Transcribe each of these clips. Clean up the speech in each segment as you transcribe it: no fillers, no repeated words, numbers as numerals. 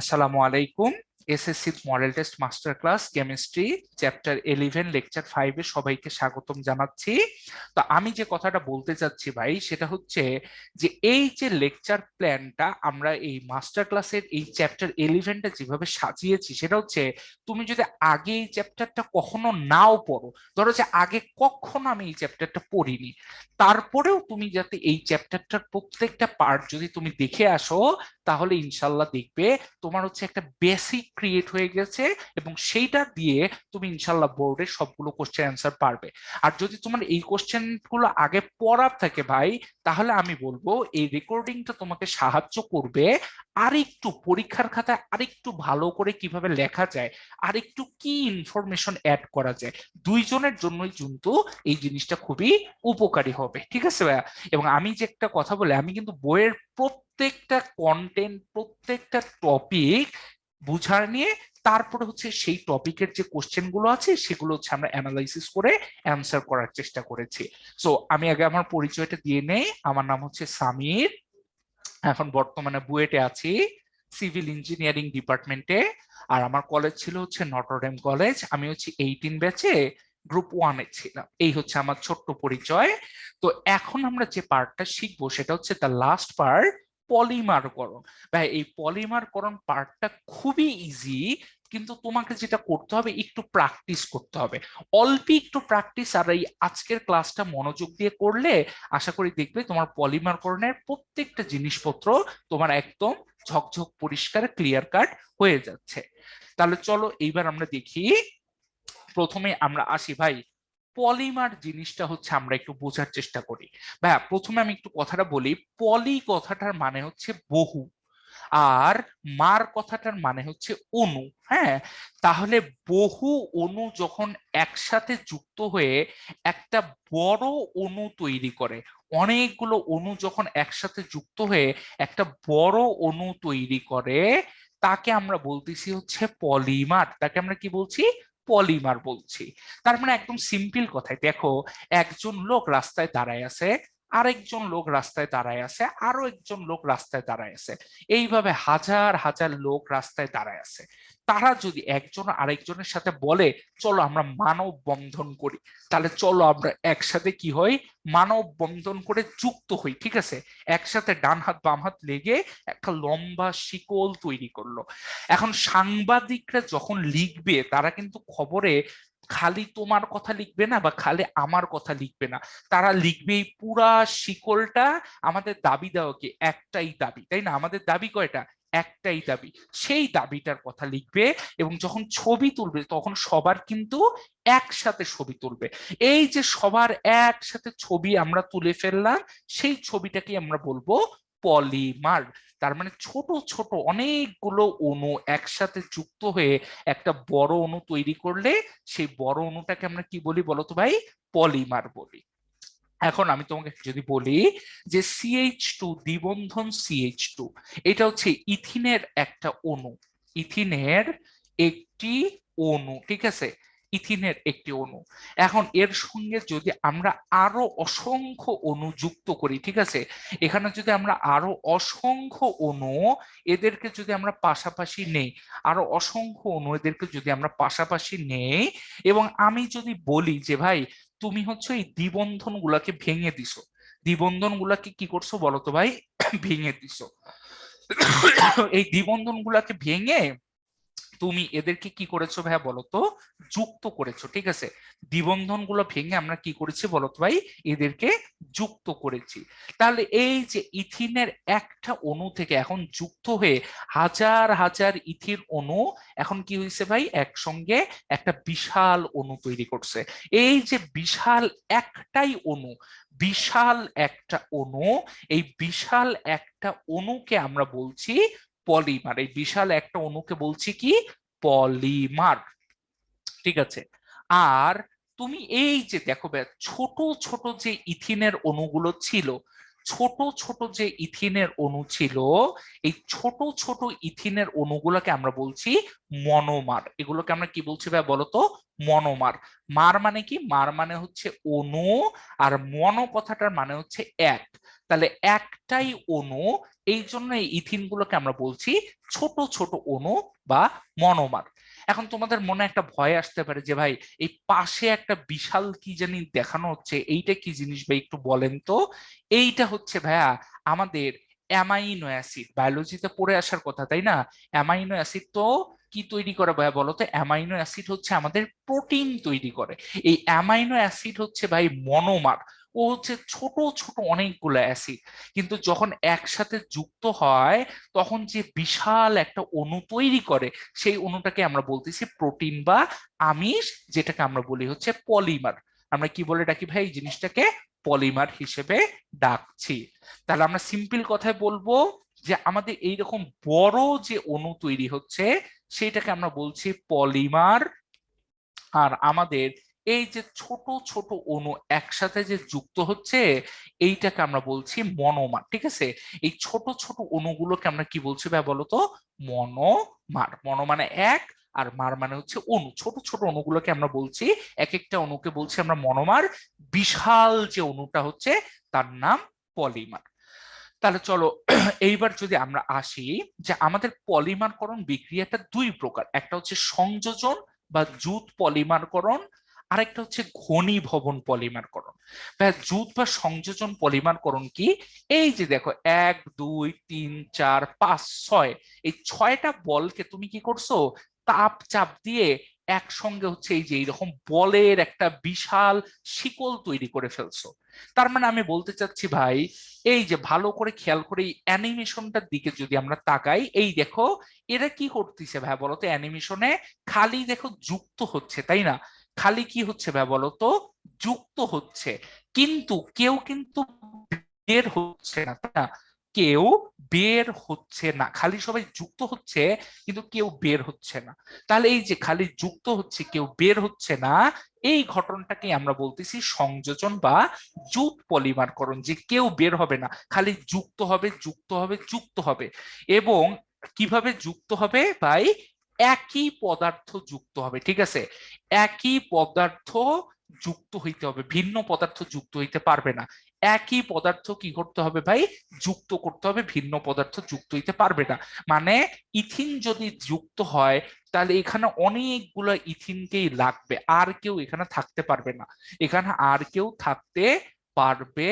আসসালামু আলাইকুম। SSC model test master class chemistry chapter 11 lecture 5 এ সবাইকে স্বাগতম জানাচ্ছি। তো আমি যে কথাটা বলতে চাচ্ছি ভাই সেটা হচ্ছে যে এই যে লেকচার প্ল্যানটা আমরা এই মাস্টার ক্লাসের এই চ্যাপ্টার 11টা যেভাবে সাজিয়েছি সেটা হচ্ছে তুমি যদি আগে এই চ্যাপ্টারটা কখনো নাও পড়ো, ধরো যে আগে কখনো আমি এই চ্যাপ্টারটা পড়িনি, তারপরেও তুমি যাতে এই চ্যাপ্টারটার প্রত্যেকটা পার্ট যদি তুমি দেখে আসো, তাহলে ইনশাল্লাহ দেখবে তোমার হচ্ছে একটা বেসিক ক্রিয়েট হয়ে গেছে এবং সেইটা দিয়ে তুমি ইনশাল্লাহ বোর্ডে সবগুলো কোশ্চেন অ্যান্সার পারবে। আর যদি তোমার এই কোশ্চেন গুলো আগে পড়ার থাকে ভাই, তাহলে আমি বলবো এই রেকর্ডিংটা তোমাকে সাহায্য করবে আরেকটু পরীক্ষার খাতায় আরেকটু ভালো করে কিভাবে লেখা যায়, আরেকটু কি ইনফরমেশন অ্যাড করা যায়। দুইজনের জন্যই কিন্তু এই জিনিসটা খুবই উপকারী হবে, ঠিক আছে ভাইয়া? এবং আমি যে একটা কথা বলি, আমি কিন্তু বইয়ের প্রত্যেকটা কন্টেন্ট প্রত্যেকটা টপিক বুঝার নিয়ে তারপরে হচ্ছে সেই টপিকের যে কোশ্চেন গুলো আছে সেগুলো হচ্ছে আমরা অ্যানালাইসিস করে অ্যান্সার করার চেষ্টা করেছি। সো আমি আগে আমার পরিচয়টা দিয়ে নেই। আমার নাম হচ্ছে সামির, এখন বর্তমানে বুয়েটে আছি, সিভিল ইঞ্জিনিয়ারিং ডিপার্টমেন্টে। আর আমার কলেজ ছিল হচ্ছে নটরডেম কলেজ। আমি হচ্ছে 18 ব্যাচে গ্রুপ 1 এ ছিলাম। এই হচ্ছে আমার ছোট্ট পরিচয়। তো এখন আমরা যে পার্টটা শিখবো সেটা হচ্ছে দ্য লাস্ট পার্ট, পলিমারকরণ। ভাই এই পলিমারকরণ পার্টটা খুবই ইজি, কিন্তু তোমাকে যেটা করতে হবে একটু প্র্যাকটিস করতে হবে, অল্প একটু প্র্যাকটিস। আর এই আজকের ক্লাসটা মনোযোগ দিয়ে করলে আশা করি দেখবে তোমার পলিমারকরণের প্রত্যেকটা জিনিসপত্র তোমার একদম ঝকঝক পরিষ্কার ক্লিয়ার কাট হয়ে যাচ্ছে। তাহলে চলো এইবার আমরা দেখি। প্রথমে আমরা আসি ভাই, পলিমার জিনিসটা হচ্ছে আমরা একটু বোঝার চেষ্টা করি। ভাইয়া প্রথমে আমি একটু কথাটা বলি, পলি কথাটার মানে হচ্ছে বহু, আর মার কথাটার মানে হচ্ছে অণু। হ্যাঁ, তাহলে বহু অণু যখন একসাথে যুক্ত হয়ে একটা বড় অণু তৈরি করে, অনেকগুলো অণু যখন একসাথে যুক্ত হয়ে একটা বড় অণু তৈরি করে, তাকে আমরা বলতেছি হচ্ছে পলিমার। তাকে আমরা কি বলছি? পলিমার বলছি। তার মানে একদম সিম্পল কথায় দেখো, একজন লোক রাস্তায় দাঁড়ায় আছে, আরেকজন লোক রাস্তায় দাঁড়ায় আছে, আরো একজন লোক রাস্তায় দাঁড়ায় আছে, এইভাবে হাজার হাজার লোক রাস্তায় দাঁড়ায় আছে। তারা যদি একজন আরেকজনের সাথে বলে চলো আমরা মানব বন্ধন করি, তাহলে চলো আমরা একসাথে কি হই, মানব বন্ধন করে যুক্ত হই, ঠিক আছে? একসাথে ডান হাত বাম হাত লেগে একটা লম্বা শিকল তৈরি করলো। এখন সাংবাদিকরা যখন লিখবে তারা কিন্তু খবরে খালি তোমার কথা লিখবে না বা খালি আমার কথা লিখবে না, তারা লিখবে এই পুরা শিকলটা। আমাদের দাবি দেওয়া কি একটাই দাবি, তাই না? আমাদের দাবি কয়টা? একটাই দাবি। সেই দাবিটার কথা লিখবে এবং যখন ছবি তুলবে তখন সবার কিন্তু একসাথে ছবি তুলবে। এই যে সবার একসাথে ছবি আমরা তুলে ফেললাম, সেই ছবিটাকে আমরা বলবো পলিমার। তার মানে ছোট ছোট অনেকগুলো অণু একসাথে যুক্ত হয়ে একটা বড় অণু তৈরি করলে সেই বড় অণুটাকে আমরা কি বলি বলতো ভাই? পলিমার বলি। এখন আমি তোমাকে যদি বলি যে CH2 দ্বিবন্ধন CH2, এটা হচ্ছে ইথিনের একটা অণু, ইথিনের একটি অণু, ঠিক আছে? ইথিনের একটি অণু। এখন এর সঙ্গে যদি আমরা আরো অসংখ্য অণু যুক্ত করি, ঠিক আছে, এখানে যদি আমরা আরো অসংখ্য অণু এদেরকে যদি আমরা পাশাপাশি নেই, আরো অসংখ্য অণু এদেরকে যদি আমরা পাশাপাশি নেই, এবং আমি যদি বলি যে ভাই তুমি হচ্ছে এই দ্বিবন্ধন গুলাকে ভেঙে দিছো, দ্বিবন্ধন গুলাকে কি করছো বলতো ভাই? ভেঙে দিছো। এই দ্বিবন্ধন গুলাকে ভেঙে তুমি এদেরকে কি করেছো ভাইয়া বলতো? যুক্ত করেছো, ঠিক আছে? দ্বিবন্ধন গুলো ভেঙে আমরা কি করেছি বলতো ভাই? এদেরকে যুক্ত করেছি। তাহলে এই যে ইথিনের একটা অণু থেকে এখন যুক্ত হয়ে হাজার হাজার ইথিন অণু এখন কি হয়েছে ভাই? একসঙ্গে একটা বিশাল অণু তৈরি করছে। এই যে বিশাল একটাই অণু, বিশাল একটা অণু, এই বিশাল একটা অণুকে আমরা বলছি পলিমার। এই বিশাল একটা অণুকে বলছি কি? পলিমার, ঠিক আছে? আর তুমি এই যে দেখো ছোট ছোট যে ইথিনের অণুগুলো ছিল, ছোট ছোট যে ইথিনের অণু ছিল, এই ছোট ছোট ইথিনের অণুগুলোকে আমরা বলছি মনোমার। এগুলোকে আমরা কি বলছি ভাই বলতো? মনোমার। মার মানে কি? মার মানে হচ্ছে অণু, আর মনো কথাটার মানে হচ্ছে এক। তাহলে একটাই অণু এই জন্য এই ইথিন গুলোকে আমরা বলছি ছোট ছোট অণু বা মনোমার। এখন তোমাদের মনে একটা ভয় আসতে পারে যে ভাই এই পাশে একটা বিশাল কি জানি দেখানো হচ্ছে, এইটা কি জিনিস ভাই একটু বলেন তো। এইটা হচ্ছে ভাইয়া আমাদের অ্যামাইনো অ্যাসিড, বায়োলজিতে পড়ে আসার কথা তাই না? অ্যামাইনো অ্যাসিড তো কি তৈরি করে ভাইয়া বলো তো? অ্যামাইনো অ্যাসিড হচ্ছে আমাদের প্রোটিন তৈরি করে। এই অ্যামাইনো অ্যাসিড হচ্ছে ভাই মনোমার। ও হচ্ছে ছোট ছোট অনেকগুলো অ্যাসিড, কিন্তু যখন একসাথে যুক্ত হয় তখন যে বিশাল একটা অণু তৈরি করে, সেই অণুটাকে আমরা বলতেছি প্রোটিন বা আমিষ, যেটাকে আমরা বলি হচ্ছে পলিমার। আমরা কি বলে ডাকি ভাই এই জিনিসটাকে? পলিমার হিসেবে ডাকছি। তাহলে আমরা সিম্পল কথায় বলবো যে আমাদের এইরকম বড় যে অণু তৈরি হচ্ছে সেইটাকে আমরা বলছি পলিমার। আর আমাদের এই যে ছোট ছোট অণু একসাথে যে যুক্ত হচ্ছে এইটাকে আমরা বলছি মনোমার। ঠিক আছে, এই ছোট ছোট অণুগুলোকে আমরা কি বলছি ভাই বলতো? মনোমার। মনো মানে এক, আর মার মানে হচ্ছে অণু। ছোট ছোট অণুগুলোকে আমরা বলছি, এক একটা অণুকে বলছি আমরা মনোমার। বিশাল যে অণুটা হচ্ছে তার নাম পলিমার। তাহলে চলো এইবার যদি আমরা আসি যে আমাদের পলিমারকরণ বিক্রিয়াটা দুই প্রকার, একটা হচ্ছে সংযোজন বা জুট পলিমারকরণ, আরেকটা হচ্ছে ঘনীভবন পলিমারকরণ। জুট বা সংযোজন পলিমারকরণ কি? এই যে দেখো 1 2 3 4 5 6, এই 6টা বলকে তুমি কি করছো? তাপ চাপ দিয়ে একসঙ্গে হচ্ছে এই যে এইরকম বলের একটা বিশাল শিকল তৈরি করে ফেলছো। তার মানে আমি বলতে চাচ্ছি ভাই, এই যে ভালো করে খেয়াল করে এই অ্যানিমেশনটার দিকে যদি আমরা তাকাই, এই দেখো এরা কি করতেছে ভাই বলতো? অ্যানিমেশনে খালি দেখো যুক্ত হচ্ছে তাই না? খালি কি হচ্ছে ভাই বলতো? যুক্ত হচ্ছে, কিন্তু কেউ কিন্তু বের হচ্ছে না তাই না? কেউ বের হচ্ছে না, খালি সবাই যুক্ত হচ্ছে কিন্তু কেউ বের হচ্ছে না। তাহলে এই যে খালি যুক্ত হচ্ছে কেউ বের হচ্ছে না, এই ঘটনাটাকে আমরা বলতেছি সংযোজন বা জুট পলিমারকরণ। যে কেউ বের হবে না, খালি যুক্ত হবে যুক্ত হবে যুক্ত হবে। এবং কিভাবে যুক্ত হবে ভাই? একই পদার্থ যুক্ত হবে। ঠিক আছে, একই পদার্থ যুক্ত হইতে হবে, ভিন্ন পদার্থ যুক্ত হইতে পারবে না। একই পদার্থ কি করতে হবে ভাই? যুক্ত করতে হবে, ভিন্ন পদার্থ যুক্ত হইতে পারবে না। মানে ইথিন যদি যুক্ত হয় তাহলে এখানে অনেকগুলো ইথিনকেই লাগবে, আর কেউ এখানে থাকতে পারবে না। এখানে আর কেউ থাকতে পারবে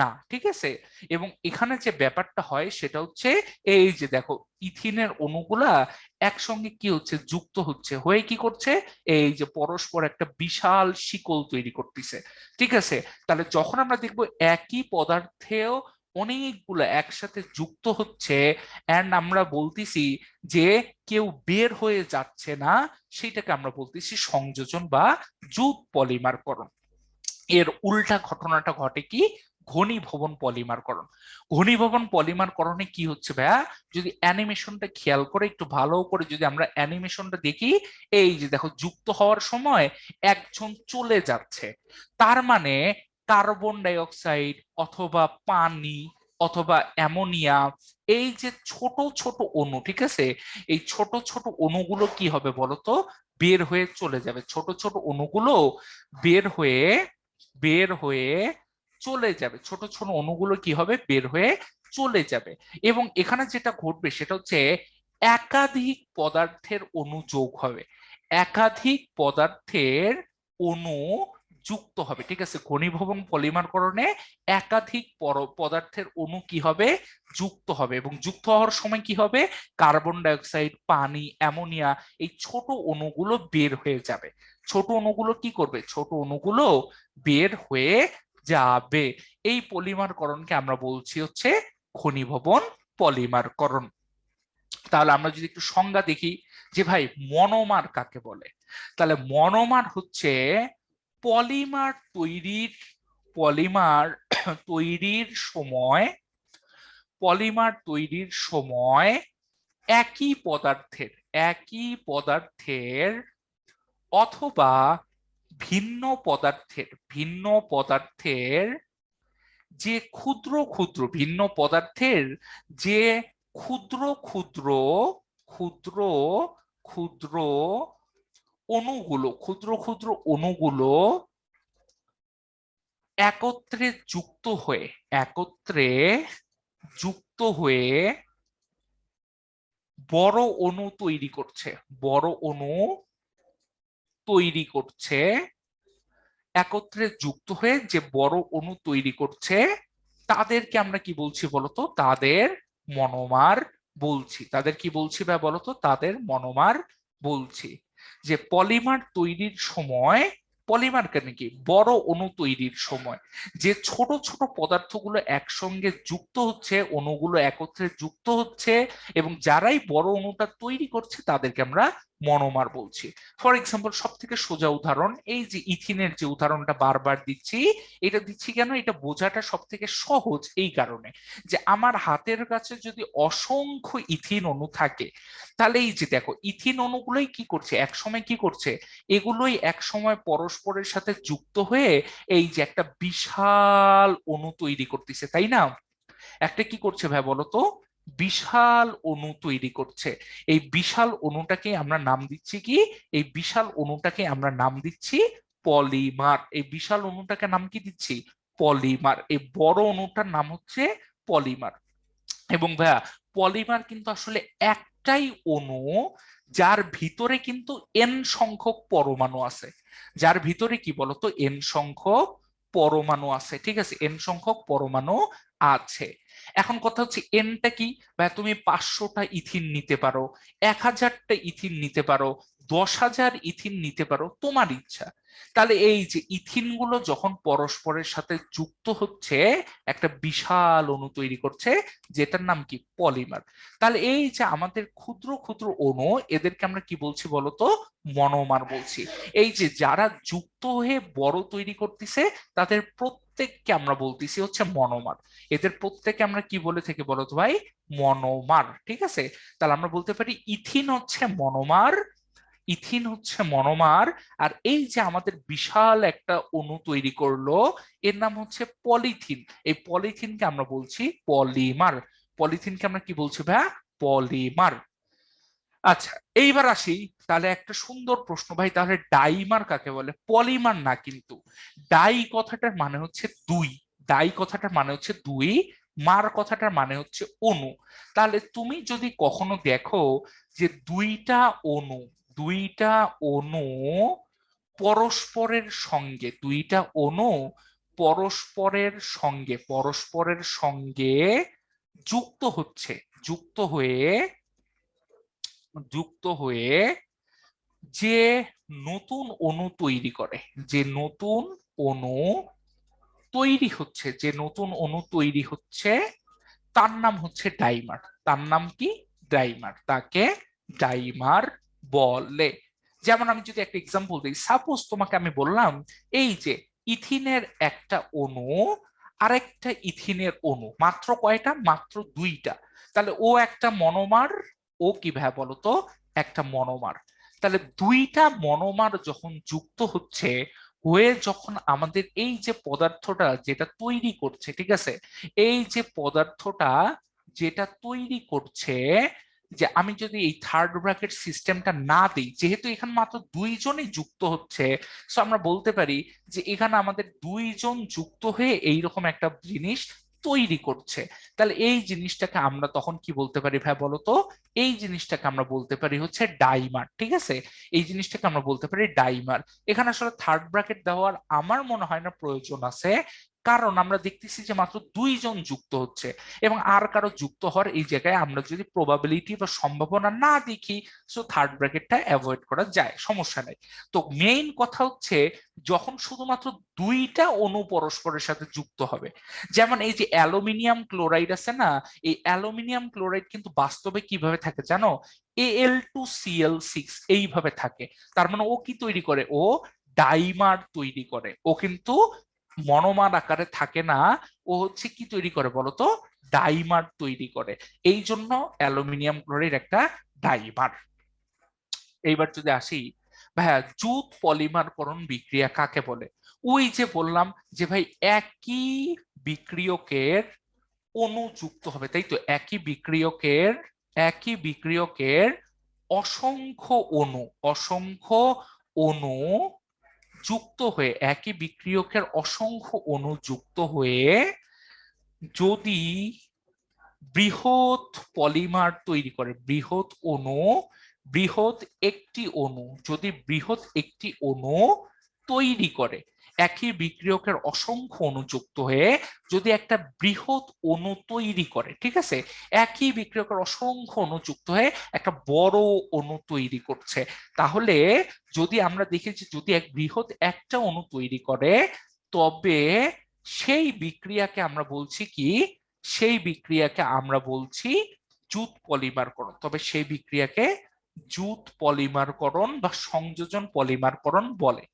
না। ঠিক আছে, এবং এখানে যে ব্যাপারটা হয় সেটা হচ্ছে এই যে দেখো ইথিনের অণুগুলা একসঙ্গে কি হচ্ছে? যুক্ত হচ্ছে, হয়ে কি করছে? এই যে পরস্পর একটা বিশাল শিকল তৈরি করতেছে। ঠিক আছে, তাহলে যখন আমরা দেখবো একই পদার্থেও অনেকগুলো একসাথে যুক্ত হচ্ছে, এন্ড আমরা বলতেছি যে কেউ বের হয়ে যাচ্ছে না, সেটাকে আমরা বলতেছি সংযোজন বা জুট পলিমারকরণ। এর উল্টা ঘটনাটা ঘটে কি? ঘনীভবন পলিমারকরণ। ঘনীভবন পলিমারকরণে কি হচ্ছে ভাইয়া? যদি অ্যানিমেশনটা খেয়াল করে একটু ভালো করে যদি আমরা অ্যানিমেশনটা দেখি, এই যে দেখো যুক্ত হওয়ার সময় একজন চলে যাচ্ছে, তার মানে কার্বন ডাই অক্সাইড অথবা পানি অথবা অ্যামোনিয়া, এই যে ছোট ছোট অণু, ঠিক আছে, এই ছোট ছোট অণুগুলো কি হবে বলতো? বের হয়ে চলে যাবে। ছোট ছোট অণুগুলো বের হয়ে বের হয়ে চলে যাবে। ছোট ছোট অণুগুলো কি হবে? বের হয়ে চলে যাবে। এবং এখানে যেটা ঘটবে সেটা হচ্ছে একাধিক পদার্থের অণু যোগ হবে, একাধিক পদার্থের অণু যুক্ত হবে। ঠিক আছে, ঘনীভবন পলিমারকরণে একাধিক পদার্থের অণু কি হবে? যুক্ত হবে। এবং যুক্ত হওয়ার সময় কি হবে? কার্বন ডাই অক্সাইড, পানি, অ্যামোনিয়া, এই ছোট অণুগুলো বের হয়ে যাবে। ছোট অণুগুলো কি করবে? ছোট অণুগুলো বের হয়ে যাবে। এই পলিমারকরণকে আমরা বলছি হচ্ছে ঘনীভবন পলিমারকরণ। তাহলে আমরা যদি একটু সংজ্ঞা দেখি যে ভাই মনোমার কাকে বলে, তাহলে মনোমার হচ্ছে পলিমার তৈরির পলিমার তৈরির সময় পলিমার তৈরির সময় একই পদার্থের একই পদার্থের, অথবা ভিন্ন পদার্থের যে ক্ষুদ্র ক্ষুদ্র ভিন্ন পদার্থের যে ক্ষুদ্র ক্ষুদ্র ক্ষুদ্র ক্ষুদ্র অণুগুলো একত্রে যুক্ত হয়ে একত্রে যুক্ত হয়ে বড় অণু তৈরি করছে, বড় অণু তৈরি করছে, একত্রে যুক্ত হয়ে যে বড় অণু তৈরি করছে তাদেরকে আমরা কি বলছি বলতো? তাদের মনোমার বলছি। তাদের কি বলছি বা বলতো? তাদের মনোমার বলছি। যে পলিমার তৈরির সময়, পলিমার কেন কি বড় অণু তৈরির সময় যে ছোট ছোট পদার্থগুলো একসঙ্গে যুক্ত হচ্ছে, অণুগুলো একত্রে যুক্ত হচ্ছে এবং যারাই বড় অণুটা তৈরি করছে তাদেরকে আমরা মনোমার বলছি। ফর এক্সাম্পল, সব থেকে সোজা উদাহরণ এই যে ইথিনের যে উদাহরণটা বারবার দিচ্ছি, এটা দিচ্ছি কেন? এটা বোঝাটা সব থেকে সহজ এই কারণে যে আমার হাতের কাছে যদি অসংখ্য ইথিন অণু থাকে, তাহলে এই যে দেখো ইথিন অণুগুলোই কি করছে, একসময় কি করছে, এগুলোই একসময় পরস্পরের সাথে যুক্ত হয়ে এই যে একটা বিশাল অণু তৈরি করতেছে, তাই না? একটা কি করছে ভাই বলতো? বিশাল অণু তৈরি করছে। এই বিশাল অণুটাকে আমরা নাম দিচ্ছি কি? এই বিশাল অণুটাকে আমরা নাম দিচ্ছি পলিমার। এই বিশাল অণুটাকে নাম কি দিচ্ছি? পলিমার। এই বড় অণুটার নাম হচ্ছে পলিমার। এবং ভাইয়া পলিমার কিন্তু আসলে একটাই অণু যার ভিতরে কিন্তু এন সংখ্যক পরমাণু আছে। যার ভিতরে কি বলতো? এন সংখ্যক পরমাণু আছে, ঠিক আছে, এন সংখ্যক পরমাণু আছে। এখন কথা হচ্ছে এনটা কি? ভাইয়া তুমি 500টা ইথিন নিতে পারো, 1000টা ইথিন নিতে পারো, 10,000 ইথিন নিতে পারো, তোমার ইচ্ছা। তাহলে এই যে ইথিন গুলো যখন পরস্পরের সাথে যুক্ত হচ্ছে একটা বিশাল অণু তৈরি করছে যেটার নাম কি? পলিমার। তাহলে এই যে আমাদের ক্ষুদ্র ক্ষুদ্র অণু, এদেরকে আমরা কি বলছি বলতো? মনোমার বলছি। এই যে যারা যুক্ত হয়ে বড় তৈরি করতেছে তাদের প্রত্যেককে আমরা বলতেছি হচ্ছে মনোমার। এদের প্রত্যেককে আমরা কি বলে থাকি বলতো ভাই? মনোমার, ঠিক আছে। তাহলে আমরা বলতে পারি ইথিন হচ্ছে মনোমার, ইথিন হচ্ছে মনোমার। আর এই যে আমাদের বিশাল একটা অণু তৈরি করলো, এর নাম হচ্ছে পলিথিন। এই পলিথিনকে আমরা বলছি পলিমার। পলিথিনকে আমরা কি বলছি ভাইয়া? পলিমার। আচ্ছা, এইবার আসি। তাহলে একটা সুন্দর প্রশ্ন ভাই, তাহলে ডাইমার কাকে বলে? পলিমার না কিন্তু। ডাই কথাটার মানে হচ্ছে দুই। ডাই কথাটার মানে হচ্ছে দুই, মার কথাটার মানে হচ্ছে অণু। তাহলে তুমি যদি কখনো দেখো যে দুইটা অণু, দুইটা অণু পরস্পরের সঙ্গে, দুইটা অণু পরস্পরের সঙ্গে, পরস্পরের সঙ্গে যুক্ত হচ্ছে, যুক্ত হয়ে, যুক্ত হয়ে যে নতুন অণু তৈরি করে, যে নতুন অণু তৈরি হচ্ছে, যে নতুন অণু তৈরি হচ্ছে তার নাম হচ্ছে ডাইমার। তার নাম কি? ডাইমার। তাকে ডাইমার বলে। যেমন আমি যদি একটা এক্সাম্পল দিই, সাপোজ তোমাকে আমি বললাম এই যে ইথিনের একটা অণু আরেকটা ইথিনের অণু, মাত্র কয়টা? মাত্র দুইটা। তাহলে ও একটা মনোমার, ও কি ভাই বলতো? একটা মনোমার। তাহলে দুইটা মনোমার যখন যুক্ত হচ্ছে, হয়ে যখন আমাদের এই যে পদার্থটা যেটা তৈরি করছে, ঠিক আছে, এই যে পদার্থটা যেটা তৈরি করছে, যে আমি যদি এই থার্ড ব্র্যাকেট সিস্টেমটা না দিই, যেহেতু এখানে মাত্র দুইজনই যুক্ত হচ্ছে, সো আমরা বলতে পারি যে এখানে আমাদের দুইজন যুক্ত হয়ে এইরকম একটা জিনিস তৈরি করছে। তাহলে এই জিনিসটাকে আমরা তখন কি বলতে পারি ভাই বলতো? এই জিনিসটাকে আমরা বলতে পারি হচ্ছে ডাইমার, ঠিক আছে। এই জিনিসটাকে আমরা বলতে পারি ডাইমার। এখানে আসলে থার্ড ব্র্যাকেট দেওয়ার আমার মনে হয় না প্রয়োজন আছে, কারণ আমরা দেখতেছি যে মাত্র দুইজন যুক্ত হচ্ছে এবং আর কারো যুক্ত হওয়ার এই জায়গায় আমরা যদি প্রবাবিলিটি বা সম্ভাবনা না দেখি, সো থার্ড ব্র্যাকেটটা অ্যাভয়েড করা যায়, সমস্যা নেই। তো মেইন কথা হচ্ছে যখন শুধুমাত্র দুইটা অণু পরস্পরের সাথে যুক্ত হবে, যেমন এই যে অ্যালুমিনিয়াম ক্লোরাইড আছে না, এই অ্যালুমিনিয়াম ক্লোরাইড কিন্তু বাস্তবে কিভাবে থাকে জানো? Al2Cl6 এইভাবে থাকে। তার মানে ও কি তৈরি করে? ও ডাইমার তৈরি করে। ও কিন্তু মনোমার আকারে থাকে না, ও হচ্ছে কি তৈরি করে বলতো? ডাইমার তৈরি করে। এই জন্য অ্যালুমিনিয়াম ক্লোরাইড একটা ডাইমার। এইবার যদি আসি ভাইয়া, জুট পলিমারকরণ বিক্রিয়া কাকে বলে? ওই যে বললাম যে ভাই একই বিক্রিয়কের অণু যুক্ত হবে, তাই তো, একই বিক্রিয়কের, একই বিক্রিয়কের অসংখ্য অণু, অসংখ্য অণু যুক্ত হয়ে, একই বিক্রিয়কের অসংখ্য অণু যুক্ত হয়ে যদি বৃহৎ পলিমার তৈরি করে, বৃহৎ একটি অণু যদি বৃহৎ একটি অণু তৈরি করে, একই বিক্রিয়কের অসংখ্য অণু যুক্ত হয়ে যদি একটা বৃহৎ অণু তৈরি করে, ঠিক আছে, একই বিক্রিয়কের অসংখ্য অণু যুক্ত হয়ে একটা বড় অণু তৈরি করছে, তাহলে যদি আমরা দেখেছি যদি এক বৃহৎ একটা অণু তৈরি করে, তবে সেই বিক্রিয়াকে আমরা বলছি কি, সেই বিক্রিয়াকে আমরা বলছি জুট পলিমারকরণ। তবে সেই বিক্রিয়াকে জুট পলিমারকরণ বা সংযোজন পলিমারকরণ বলে।